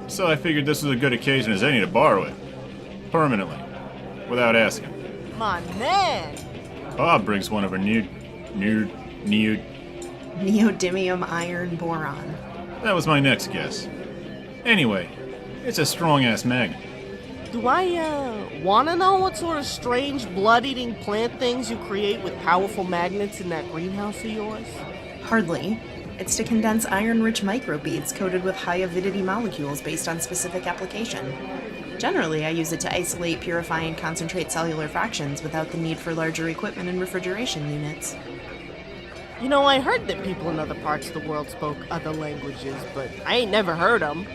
Speaker 10: So I figured this was a good occasion as any to borrow it. Permanently. Without asking.
Speaker 2: My man!
Speaker 10: Bob brings one of her
Speaker 6: Neodymium iron boron.
Speaker 10: That was my next guess. Anyway, it's a strong-ass magnet.
Speaker 2: Do I, wanna know what sort of strange blood-eating plant things you create with powerful magnets in that greenhouse of yours?
Speaker 6: Hardly. It's to condense iron-rich microbeads coated with high-avidity molecules based on specific application. Generally, I use it to isolate, purify, and concentrate cellular fractions without the need for larger equipment and refrigeration units.
Speaker 2: You know, I heard that people in other parts of the world spoke other languages, but I ain't never heard them.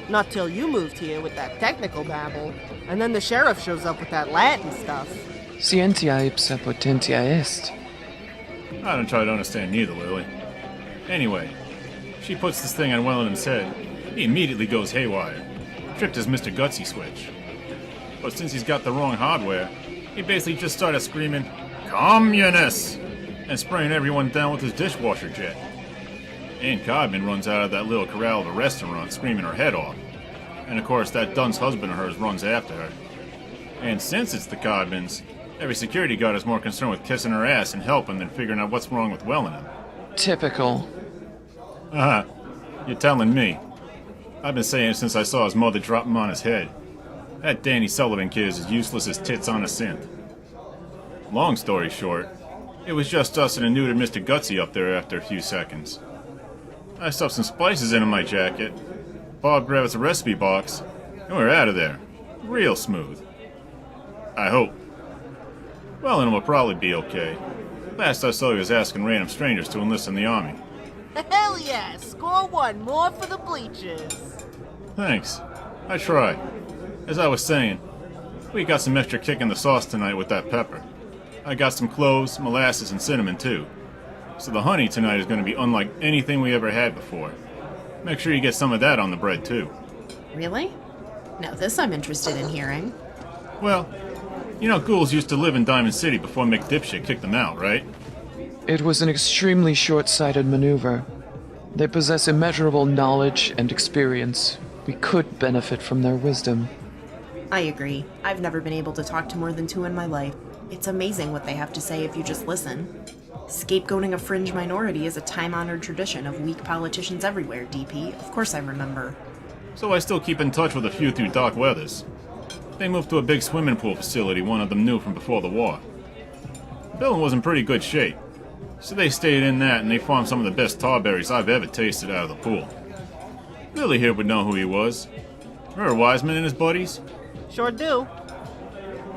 Speaker 2: Not till you moved here with that technical babble, and then the sheriff shows up with that Latin stuff.
Speaker 9: Scientia ipsa potentia est.
Speaker 10: I don't try to understand neither, Lily. Anyway, she puts this thing on Wellingham's head. He immediately goes haywire. Tripped his Mr. Gutsy switch. But since he's got the wrong hardware, he basically just started screaming, "Communists!" and spraying everyone down with his dishwasher jet. Aunt Codman runs out of that little corral of a restaurant screaming her head off. And of course, that dunce husband of hers runs after her. And since it's the Codmans, every security guard is more concerned with kissing her ass and helping than figuring out what's wrong with Wellingham.
Speaker 9: Typical.
Speaker 10: You're telling me. I've been saying it since I saw his mother drop him on his head. That Danny Sullivan kid is as useless as tits on a synth. Long story short, it was just us and a neutered Mr. Gutsy up there after a few seconds. I stuffed some spices into my jacket. Bob grabbed us a recipe box, and we were out of there. Real smooth. I hope. Wellington will probably be okay. Last I saw he was asking random strangers to enlist in the army.
Speaker 2: Hell yeah! Score one more for the bleachers!
Speaker 10: Thanks. I try. As I was saying, we got some extra kick in the sauce tonight with that pepper. I got some cloves, molasses, and cinnamon too. So the honey tonight is going to be unlike anything we ever had before. Make sure you get some of that on the bread too.
Speaker 6: Really? Now this I'm interested in hearing.
Speaker 10: Well, you know ghouls used to live in Diamond City before McDipshit kicked them out, right?
Speaker 9: It was an extremely short-sighted maneuver. They possess immeasurable knowledge and experience. We could benefit from their wisdom.
Speaker 6: I agree. I've never been able to talk to more than two in my life. It's amazing what they have to say if you just listen. Scapegoating a fringe minority is a time-honored tradition of weak politicians everywhere, DP. Of course I remember.
Speaker 10: So I still keep in touch with a few through Doc Weathers. They moved to a big swimming pool facility one of them knew from before the war. The building was in pretty good shape, so they stayed in that and they farmed some of the best tarberries I've ever tasted out of the pool. Lily here would know who he was. Remember Wiseman and his buddies?
Speaker 2: Sure do.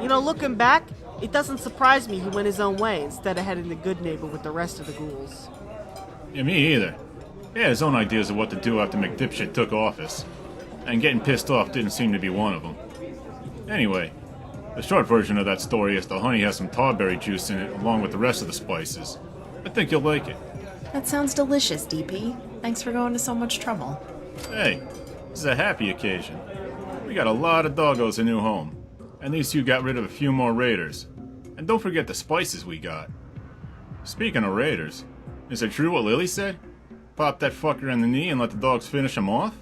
Speaker 2: You know, looking back, it doesn't surprise me he went his own way instead of heading the good neighbor with the rest of the ghouls.
Speaker 10: Yeah, me either. He had his own ideas of what to do after McDipshit took office, and getting pissed off didn't seem to be one of them. Anyway, the short version of that story is the honey has some tarberry juice in it along with the rest of the spices. I think you'll like it.
Speaker 6: That sounds delicious, DP. Thanks for going to so much trouble.
Speaker 10: Hey, this is a happy occasion. We got a lot of doggos a new home, and these two got rid of a few more raiders. And don't forget the spices we got. Speaking of raiders, is it true what Lily said? Pop that fucker in the knee and let the dogs finish him off?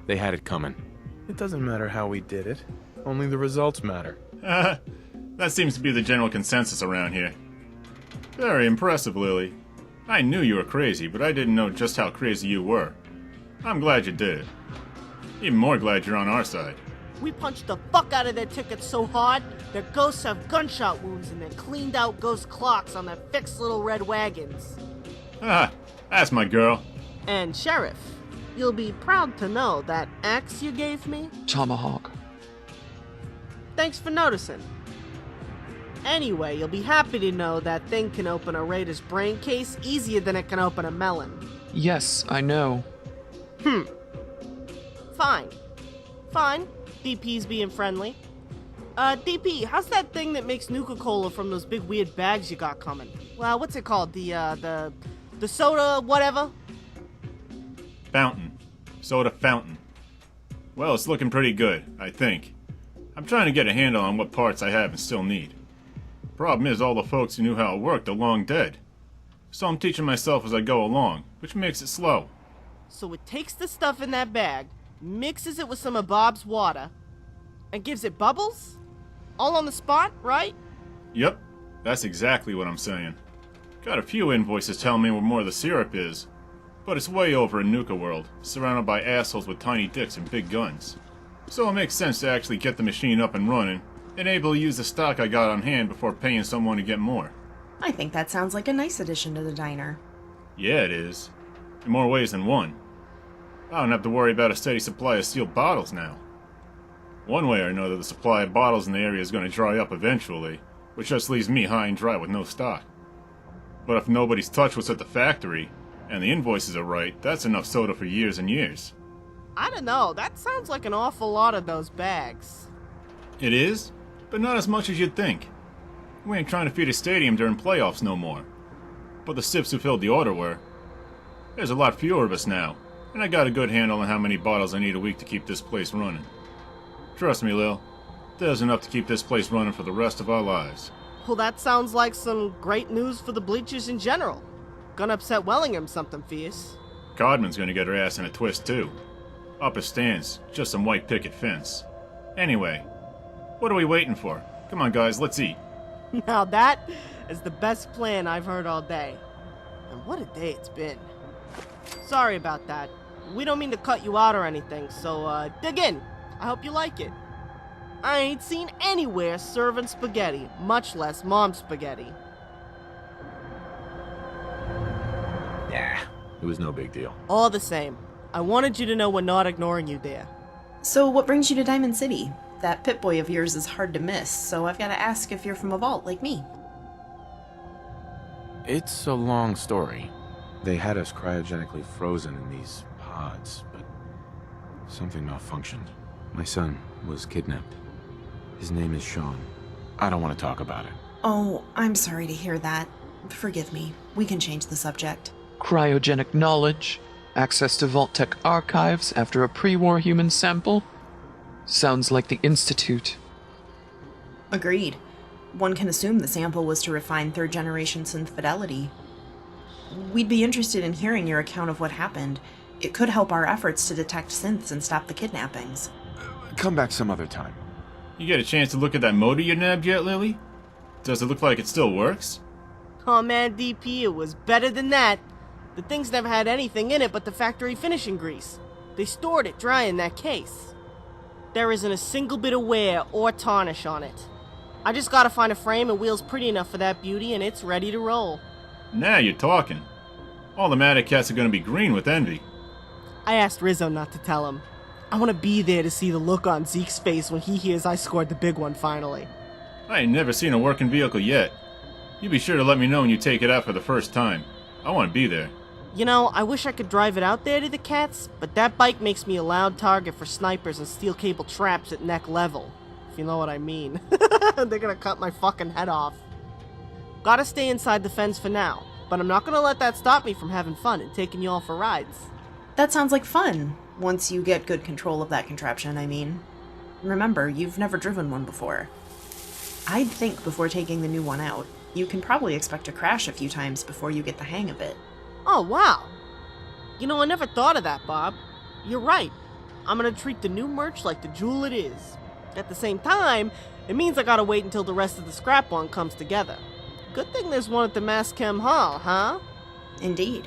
Speaker 3: They had it coming.
Speaker 1: It doesn't matter how we did it. Only the results matter.
Speaker 10: That seems to be the general consensus around here. Very impressive, Lily. I knew you were crazy, but I didn't know just how crazy you were. I'm glad you did it. Even more glad you're on our side.
Speaker 2: We punched the fuck out of their tickets so hard, their ghosts have gunshot wounds and their cleaned out ghost clocks on their fixed little red wagons.
Speaker 10: Ah, that's my girl.
Speaker 2: And Sheriff, you'll be proud to know that axe you gave me?
Speaker 9: Tomahawk.
Speaker 2: Thanks for noticing. Anyway, you'll be happy to know that thing can open a raider's brain case easier than it can open a melon.
Speaker 9: Yes, I know.
Speaker 2: Fine. Fine. DP's being friendly. DP, how's that thing that makes Nuka-Cola from those big weird bags you got coming? Well, what's it called? The soda whatever?
Speaker 10: Fountain. Soda fountain. Well, it's looking pretty good, I think. I'm trying to get a handle on what parts I have and still need. Problem is, all the folks who knew how it worked are long dead. So I'm teaching myself as I go along, which makes it slow.
Speaker 2: So it takes the stuff in that bag, mixes it with some of Bob's water, and gives it bubbles? All on the spot, right?
Speaker 10: Yep, that's exactly what I'm saying. Got a few invoices telling me where more of the syrup is, but it's way over in Nuka World, surrounded by assholes with tiny dicks and big guns. So it makes sense to actually get the machine up and running, and able to use the stock I got on hand before paying someone to get more.
Speaker 6: I think that sounds like a nice addition to the diner.
Speaker 10: Yeah, it is. In more ways than one. I don't have to worry about a steady supply of sealed bottles now. One way or another, the supply of bottles in the area is going to dry up eventually, which just leaves me high and dry with no stock. But if nobody's touched what's at the factory, and the invoices are right, that's enough soda for years and years.
Speaker 2: I don't know, that sounds like an awful lot of those bags.
Speaker 10: It is, but not as much as you'd think. We ain't trying to feed a stadium during playoffs no more. But the sips who filled the order were. There's a lot fewer of us now, and I got a good handle on how many bottles I need a week to keep this place running. Trust me, Lil, there's enough to keep this place running for the rest of our lives.
Speaker 2: Well, that sounds like some great news for the bleachers in general. Gonna upset Wellingham something fierce.
Speaker 10: Codman's gonna get her ass in a twist too. Upper stands, just some white picket fence. Anyway, what are we waiting for? Come on guys, let's eat.
Speaker 2: Now that is the best plan I've heard all day. And what a day it's been. Sorry about that. We don't mean to cut you out or anything, so dig in. I hope you like it. I ain't seen anywhere serving spaghetti, much less mom's spaghetti.
Speaker 3: Yeah, it was no big deal.
Speaker 2: All the same, I wanted you to know we're not ignoring you there.
Speaker 6: So what brings you to Diamond City? That Pip-Boy of yours is hard to miss, so I've got to ask if you're from a vault like me.
Speaker 3: It's a long story. They had us cryogenically frozen in these pods, but something malfunctioned. My son was kidnapped. His name is Sean. I don't want to talk about it.
Speaker 6: Oh, I'm sorry to hear that. Forgive me. We can change the subject.
Speaker 9: Cryogenic knowledge. Access to Vault Tech archives after a pre-war human sample. Sounds like the Institute.
Speaker 6: Agreed. One can assume the sample was to refine third-generation synth fidelity. We'd be interested in hearing your account of what happened, It could help our efforts to detect synths and stop the kidnappings.
Speaker 3: Come back some other time.
Speaker 10: You get a chance to look at that motor you nabbed yet, Lily? Does it look like it still works?
Speaker 2: Oh man, DP, it was better than that. The thing's never had anything in it but the factory finishing grease. They stored it dry in that case. There isn't a single bit of wear or tarnish on it. I just gotta find a frame and wheels pretty enough for that beauty and it's ready to roll.
Speaker 10: Now you're talking. All the Matic cats are gonna be green with envy.
Speaker 2: I asked Rizzo not to tell him. I want to be there to see the look on Zeke's face when he hears I scored the big one finally.
Speaker 10: I ain't never seen a working vehicle yet. You be sure to let me know when you take it out for the first time. I want to be there.
Speaker 2: You know, I wish I could drive it out there to the cats, but that bike makes me a loud target for snipers and steel cable traps at neck level. If you know what I mean. They're gonna cut my fucking head off. Gotta stay inside the fence for now, but I'm not gonna let that stop me from having fun and taking you all for rides.
Speaker 6: That sounds like fun, once you get good control of that contraption, I mean. Remember, you've never driven one before. I'd think before taking the new one out, you can probably expect to crash a few times before you get the hang of it.
Speaker 2: Oh, wow. You know, I never thought of that, Bob. You're right. I'm gonna treat the new merch like the jewel it is. At the same time, it means I gotta wait until the rest of the scrap one comes together. Good thing there's one at the Mass Chem Hall, huh?
Speaker 6: Indeed.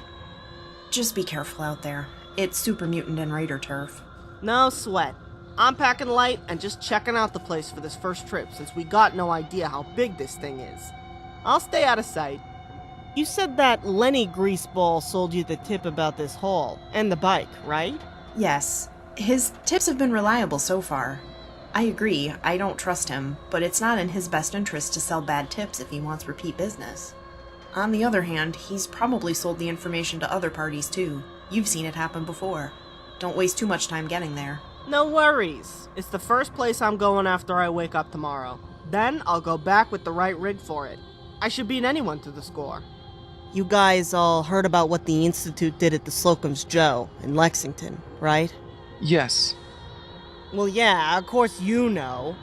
Speaker 6: Just be careful out there. It's super mutant and raider turf.
Speaker 2: No sweat. I'm packing light and just checking out the place for this first trip since we got no idea how big this thing is. I'll stay out of sight. You said that Lenny Greaseball sold you the tip about this haul and the bike, right?
Speaker 6: Yes. His tips have been reliable so far. I agree, I don't trust him, but it's not in his best interest to sell bad tips if he wants repeat business. On the other hand, he's probably sold the information to other parties too. You've seen it happen before. Don't waste too much time getting there.
Speaker 2: No worries. It's the first place I'm going after I wake up tomorrow. Then I'll go back with the right rig for it. I should beat anyone to the score. You guys all heard about what the Institute did at the Slocum's Joe in Lexington, right?
Speaker 9: Yes.
Speaker 2: Well, yeah, of course you know.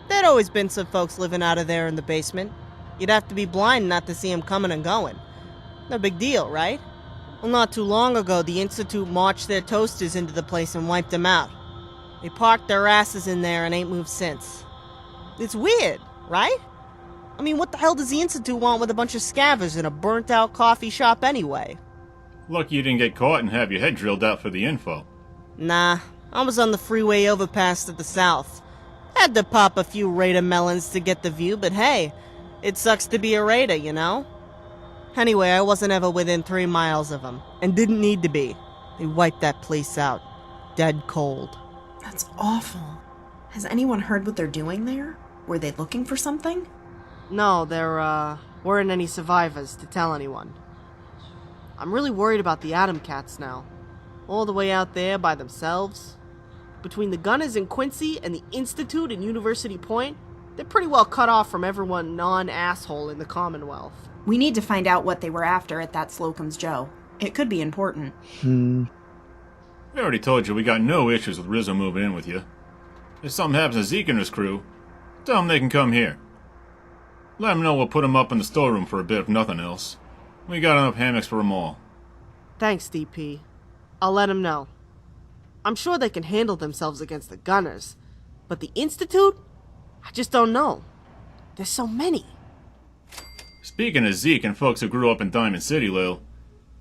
Speaker 2: There'd always been some folks living out of there in the basement. You'd have to be blind not to see them coming and going. No big deal, right? Well, not too long ago, the Institute marched their toasters into the place and wiped them out. They parked their asses in there and ain't moved since. It's weird, right? I mean, what the hell does the Institute want with a bunch of scavengers in a burnt-out coffee shop anyway?
Speaker 10: Lucky you didn't get caught and have your head drilled out for the info.
Speaker 2: Nah, I was on the freeway overpass to the south. Had to pop a few Raider melons to get the view, but hey, it sucks to be a Raider, you know? Anyway, I wasn't ever within 3 miles of them, and didn't need to be. They wiped that place out. Dead cold.
Speaker 6: That's awful. Has anyone heard what they're doing there? Were they looking for something?
Speaker 2: No, there, weren't any survivors to tell anyone. I'm really worried about the Atom Cats now. All the way out there by themselves. Between the Gunners in Quincy and the Institute in University Point, they're pretty well cut off from everyone non-asshole in the Commonwealth.
Speaker 6: We need to find out what they were after at that Slocum's Joe. It could be important.
Speaker 10: I already told you we got no issues with Rizzo moving in with you. If something happens to Zeke and his crew, tell them they can come here. Let them know we'll put them up in the storeroom for a bit if nothing else. We got enough hammocks for them all.
Speaker 2: Thanks, DP. I'll let them know. I'm sure they can handle themselves against the Gunners, but the Institute? I just don't know. There's so many.
Speaker 10: Speaking of Zeke and folks who grew up in Diamond City, Lil,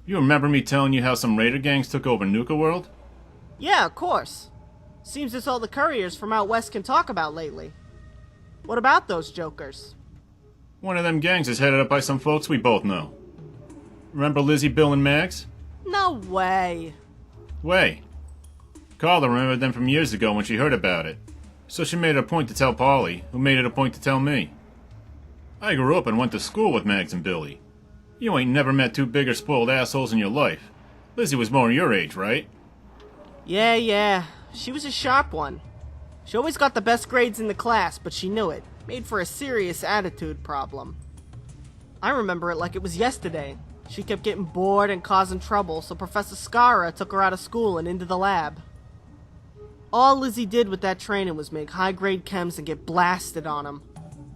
Speaker 10: you remember me telling you how some Raider gangs took over Nuka World?
Speaker 2: Yeah, of course. Seems it's all the couriers from out west can talk about lately. What about those jokers?
Speaker 10: One of them gangs is headed up by some folks we both know. Remember Lizzie, Bill, and Mags?
Speaker 2: No way.
Speaker 10: Way. Carla remembered them from years ago when she heard about it, so she made it a point to tell Polly, who made it a point to tell me. I grew up and went to school with Mags and Billy. You ain't never met two bigger spoiled assholes in your life. Lizzie was more your age, right?
Speaker 2: Yeah. She was a sharp one. She always got the best grades in the class, but she knew it. Made for a serious attitude problem. I remember it like it was yesterday. She kept getting bored and causing trouble, so Professor Scara took her out of school and into the lab. All Lizzie did with that training was make high-grade chems and get blasted on them.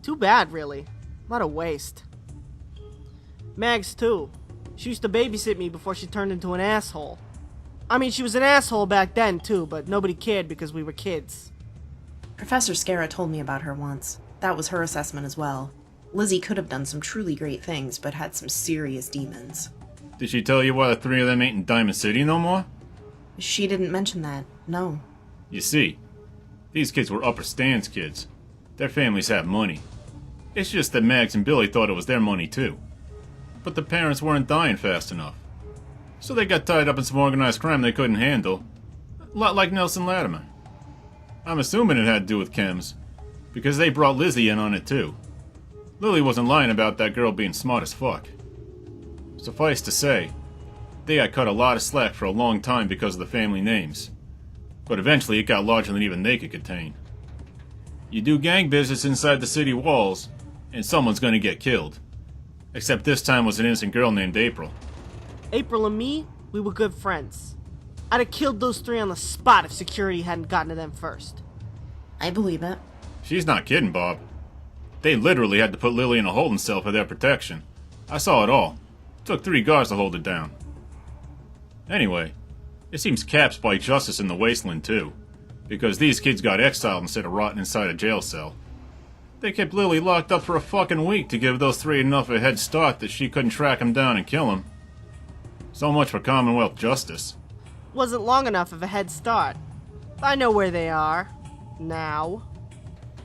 Speaker 2: Too bad, really. What a waste. Mags, too. She used to babysit me before she turned into an asshole. I mean, she was an asshole back then, too, but nobody cared because we were kids.
Speaker 6: Professor Scara told me about her once. That was her assessment as well. Lizzie could have done some truly great things, but had some serious demons.
Speaker 10: Did she tell you why the three of them ain't in Diamond City no more?
Speaker 6: She didn't mention that, no.
Speaker 10: You see, these kids were upper stands kids. Their families have money. It's just that Mags and Billy thought it was their money too. But the parents weren't dying fast enough. So they got tied up in some organized crime they couldn't handle. A lot like Nelson Latimer. I'm assuming it had to do with chems, because they brought Lizzie in on it too. Lily wasn't lying about that girl being smart as fuck. Suffice to say, they got cut a lot of slack for a long time because of the family names. But eventually it got larger than even they could contain. You do gang business inside the city walls, and someone's gonna get killed. Except this time was an innocent girl named April.
Speaker 2: April and me, we were good friends. I'd have killed those three on the spot if security hadn't gotten to them first.
Speaker 6: I believe it.
Speaker 10: She's not kidding, Bob. They literally had to put Lily in a holding cell for their protection. I saw it all. Took 3 guards to hold it down. Anyway, it seems Caps bite justice in the wasteland too, because these kids got exiled instead of rotting inside a jail cell. They kept Lily locked up for a fucking week to give those 3 enough of a head start that she couldn't track him down and kill him. So much for Commonwealth justice.
Speaker 2: Wasn't long enough of a head start. I know where they are. Now.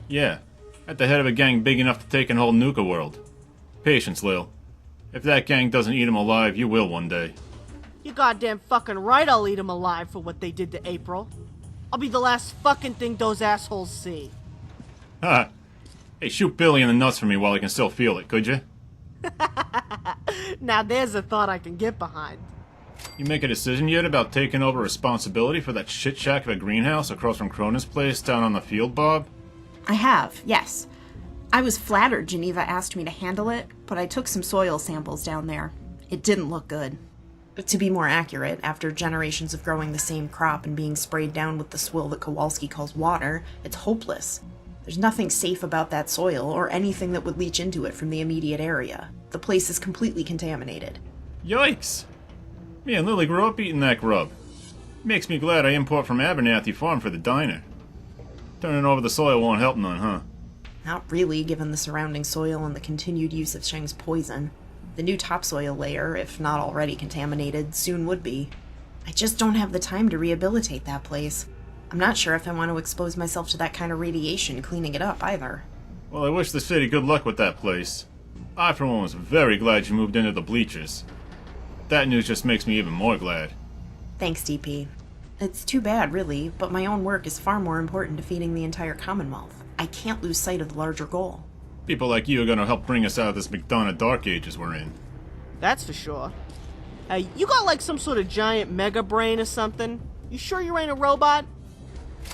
Speaker 10: Yeah, at the head of a gang big enough to take and hold Nuka World. Patience, Lil. If that gang doesn't eat him alive, you will one day.
Speaker 2: You goddamn fucking right I'll eat them alive for what they did to April. I'll be the last fucking thing those assholes see.
Speaker 10: Ha! Hey, shoot Billy in the nuts for me while I can still feel it, could you?
Speaker 2: Now there's a thought I can get behind.
Speaker 10: You make a decision yet about taking over responsibility for that shit shack of a greenhouse across from Cronin's place down on the field, Bob?
Speaker 6: I have, yes. I was flattered Geneva asked me to handle it, but I took some soil samples down there. It didn't look good. To be more accurate, after generations of growing the same crop and being sprayed down with the swill that Kowalski calls water, it's hopeless. There's nothing safe about that soil or anything that would leach into it from the immediate area. The place is completely contaminated.
Speaker 10: Yikes! Me and Lily grew up eating that grub. Makes me glad I import from Abernathy Farm for the diner. Turning over the soil won't help none, huh?
Speaker 6: Not really, given the surrounding soil and the continued use of Sheng's poison. The new topsoil layer, if not already contaminated, soon would be. I just don't have the time to rehabilitate that place. I'm not sure if I want to expose myself to that kind of radiation cleaning it up, either.
Speaker 10: Well, I wish the city good luck with that place. I, for one, was very glad you moved into the bleachers. That news just makes me even more glad.
Speaker 6: Thanks, DP. It's too bad, really, but my own work is far more important to feeding the entire Commonwealth. I can't lose sight of the larger goal.
Speaker 10: People like you are gonna help bring us out of this McDonough Dark Ages we're in.
Speaker 2: That's for sure. Hey, you got like some sort of giant mega brain or something? You sure you ain't a robot?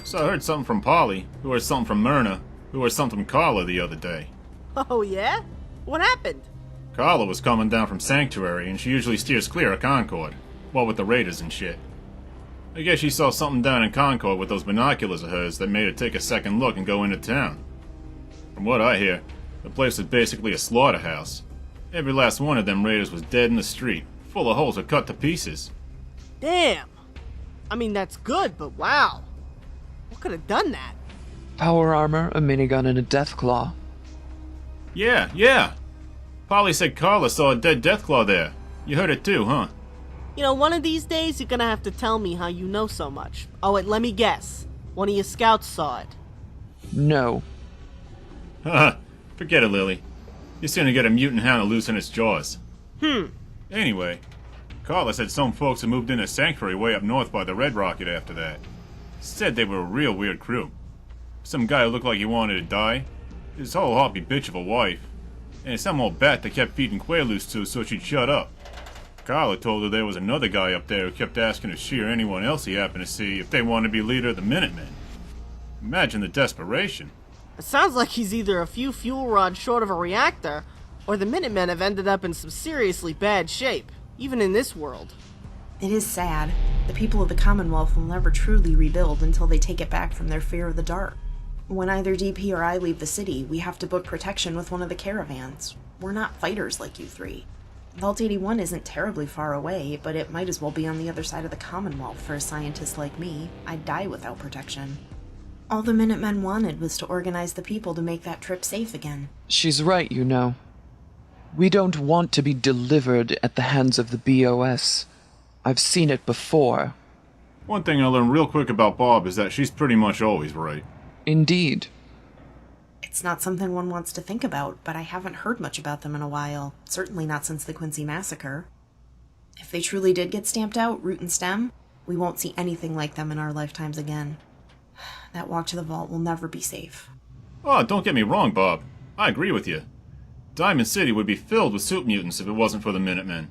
Speaker 10: So I heard something from Polly, who heard something from Myrna, who heard something from Carla the other day.
Speaker 2: Oh yeah? What happened?
Speaker 10: Carla was coming down from Sanctuary, and she usually steers clear of Concord. Well, with the Raiders and shit. I guess she saw something down in Concord with those binoculars of hers that made her take a second look and go into town. From what I hear, the place was basically a slaughterhouse. Every last one of them Raiders was dead in the street, full of holes or cut to pieces.
Speaker 2: Damn. I mean, that's good, but wow. What could have done that?
Speaker 9: Power armor, a minigun, and a deathclaw.
Speaker 10: Yeah. Polly said Carla saw a dead Deathclaw there. You heard it too, huh?
Speaker 2: You know, one of these days you're gonna have to tell me how you know so much. Oh, wait, let me guess. One of your scouts saw it.
Speaker 9: No.
Speaker 10: Haha, forget it, Lily. You're soon to get a mutant hound to loosen its jaws. Anyway, Carla said some folks had moved into Sanctuary way up north by the Red Rocket after that. Said they were a real weird crew. Some guy who looked like he wanted to die. His whole hoppy bitch of a wife. And some old bat that kept feeding Quaaludes to so she'd shut up. Carla told her there was another guy up there who kept asking if she or anyone else he happened to see if they wanted to be leader of the Minutemen. Imagine the desperation.
Speaker 2: It sounds like he's either a few fuel rods short of a reactor, or the Minutemen have ended up in some seriously bad shape, even in this world.
Speaker 6: It is sad. The people of the Commonwealth will never truly rebuild until they take it back from their fear of the dark. When either DP or I leave the city, we have to book protection with one of the caravans. We're not fighters like you three. Vault 81 isn't terribly far away, but it might as well be on the other side of the Commonwealth for a scientist like me. I'd die without protection. All the Minutemen wanted was to organize the people to make that trip safe again.
Speaker 9: She's right, you know. We don't want to be delivered at the hands of the BOS. I've seen it before.
Speaker 10: One thing I learned real quick about Bob is that she's pretty much always right.
Speaker 9: Indeed.
Speaker 6: It's not something one wants to think about, but I haven't heard much about them in a while. Certainly not since the Quincy Massacre. If they truly did get stamped out, root and stem, we won't see anything like them in our lifetimes again. That walk to the vault will never be safe.
Speaker 10: Oh, don't get me wrong, Bob. I agree with you. Diamond City would be filled with soup mutants if it wasn't for the Minutemen.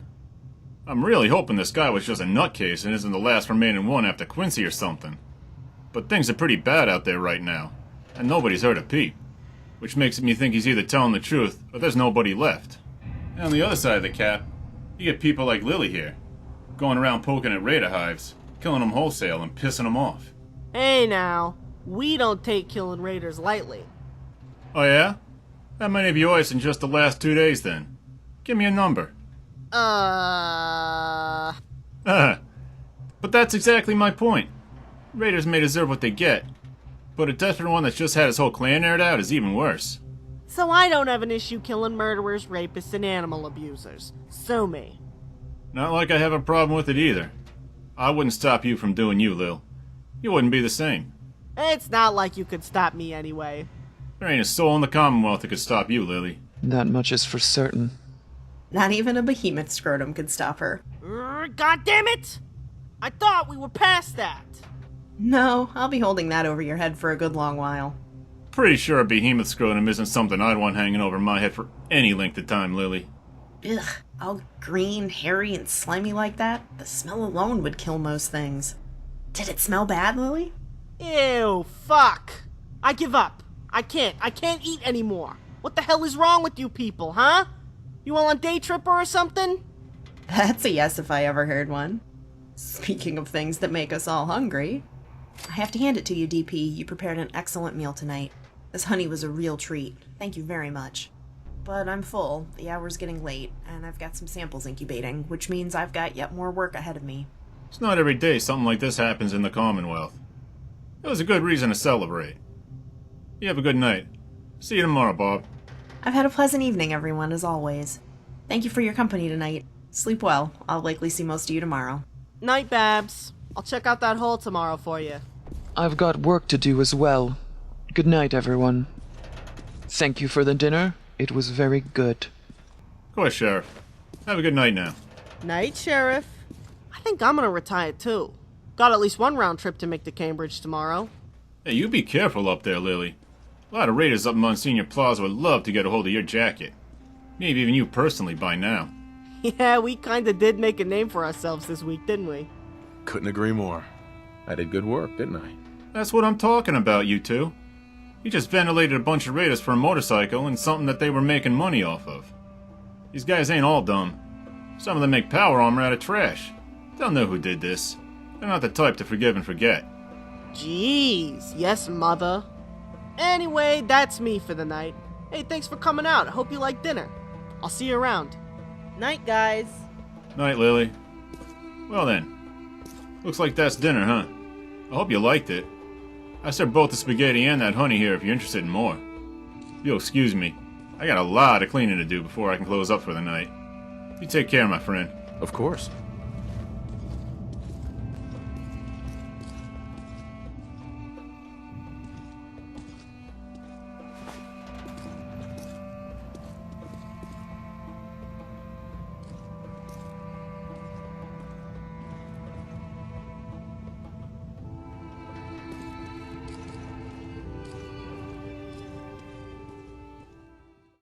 Speaker 10: I'm really hoping this guy was just a nutcase and isn't the last remaining one after Quincy or something. But things are pretty bad out there right now, and nobody's heard a peep. Which makes me think he's either telling the truth, or there's nobody left. And on the other side of the cap, you get people like Lily here, going around poking at raider hives, killing them wholesale and pissing them off.
Speaker 2: Hey now, we don't take killing raiders lightly.
Speaker 10: Oh yeah? How many of yours in just the last 2 days then? Give me a number. But that's exactly my point. Raiders may deserve what they get, but a desperate one that's just had his whole clan aired out is even worse.
Speaker 2: So I don't have an issue killing murderers, rapists, and animal abusers. Sue me.
Speaker 10: Not like I have a problem with it either. I wouldn't stop you from doing you, Lil. You wouldn't be the same.
Speaker 2: It's not like you could stop me anyway.
Speaker 10: There ain't a soul in the Commonwealth that could stop you, Lily.
Speaker 9: That much is for certain.
Speaker 6: Not even a behemoth scrotum could stop her.
Speaker 2: God damn it! I thought we were past that.
Speaker 6: No, I'll be holding that over your head for a good long while.
Speaker 10: Pretty sure a behemoth scrotum isn't something I'd want hanging over my head for any length of time, Lily.
Speaker 6: Ugh, all green, hairy, and slimy like that? The smell alone would kill most things. Did it smell bad, Lily?
Speaker 2: Ew, fuck. I give up. I can't eat anymore. What the hell is wrong with you people, huh? You all on day tripper or something?
Speaker 6: That's a yes if I ever heard one. Speaking of things that make us all hungry, I have to hand it to you, DP. You prepared an excellent meal tonight. This honey was a real treat. Thank you very much. But I'm full, the hour's getting late, and I've got some samples incubating, which means I've got yet more work ahead of me.
Speaker 10: It's not every day something like this happens in the Commonwealth. It was a good reason to celebrate. You have a good night. See you tomorrow, Bob.
Speaker 6: I've had a pleasant evening, everyone, as always. Thank you for your company tonight. Sleep well. I'll likely see most of you tomorrow.
Speaker 2: Night, Babs. I'll check out that hole tomorrow for you.
Speaker 9: I've got work to do as well. Good night, everyone. Thank you for the dinner. It was very good.
Speaker 10: Of course, Sheriff. Have a good night now.
Speaker 2: Night, Sheriff. I think I'm gonna retire too. Got at least one round trip to make to Cambridge tomorrow.
Speaker 10: Hey, you be careful up there, Lily. A lot of raiders up Monsignor Plaza would love to get a hold of your jacket. Maybe even you personally by now.
Speaker 2: Yeah, we kinda did make a name for ourselves this week, didn't we?
Speaker 3: Couldn't agree more. I did good work, didn't I?
Speaker 10: That's what I'm talking about, you two. You just ventilated a bunch of raiders for a motorcycle and something that they were making money off of. These guys ain't all dumb. Some of them make power armor out of trash. They'll know who did this. They're not the type to forgive and forget.
Speaker 2: Jeez, yes, mother. Anyway, that's me for the night. Hey, thanks for coming out. I hope you like dinner. I'll see you around. Night, guys.
Speaker 10: Night, Lily. Well then. Looks like that's dinner, huh? I hope you liked it. I served both the spaghetti and that honey here if you're interested in more. If you'll excuse me, I got a lot of cleaning to do before I can close up for the night. You take care, my friend.
Speaker 3: Of course.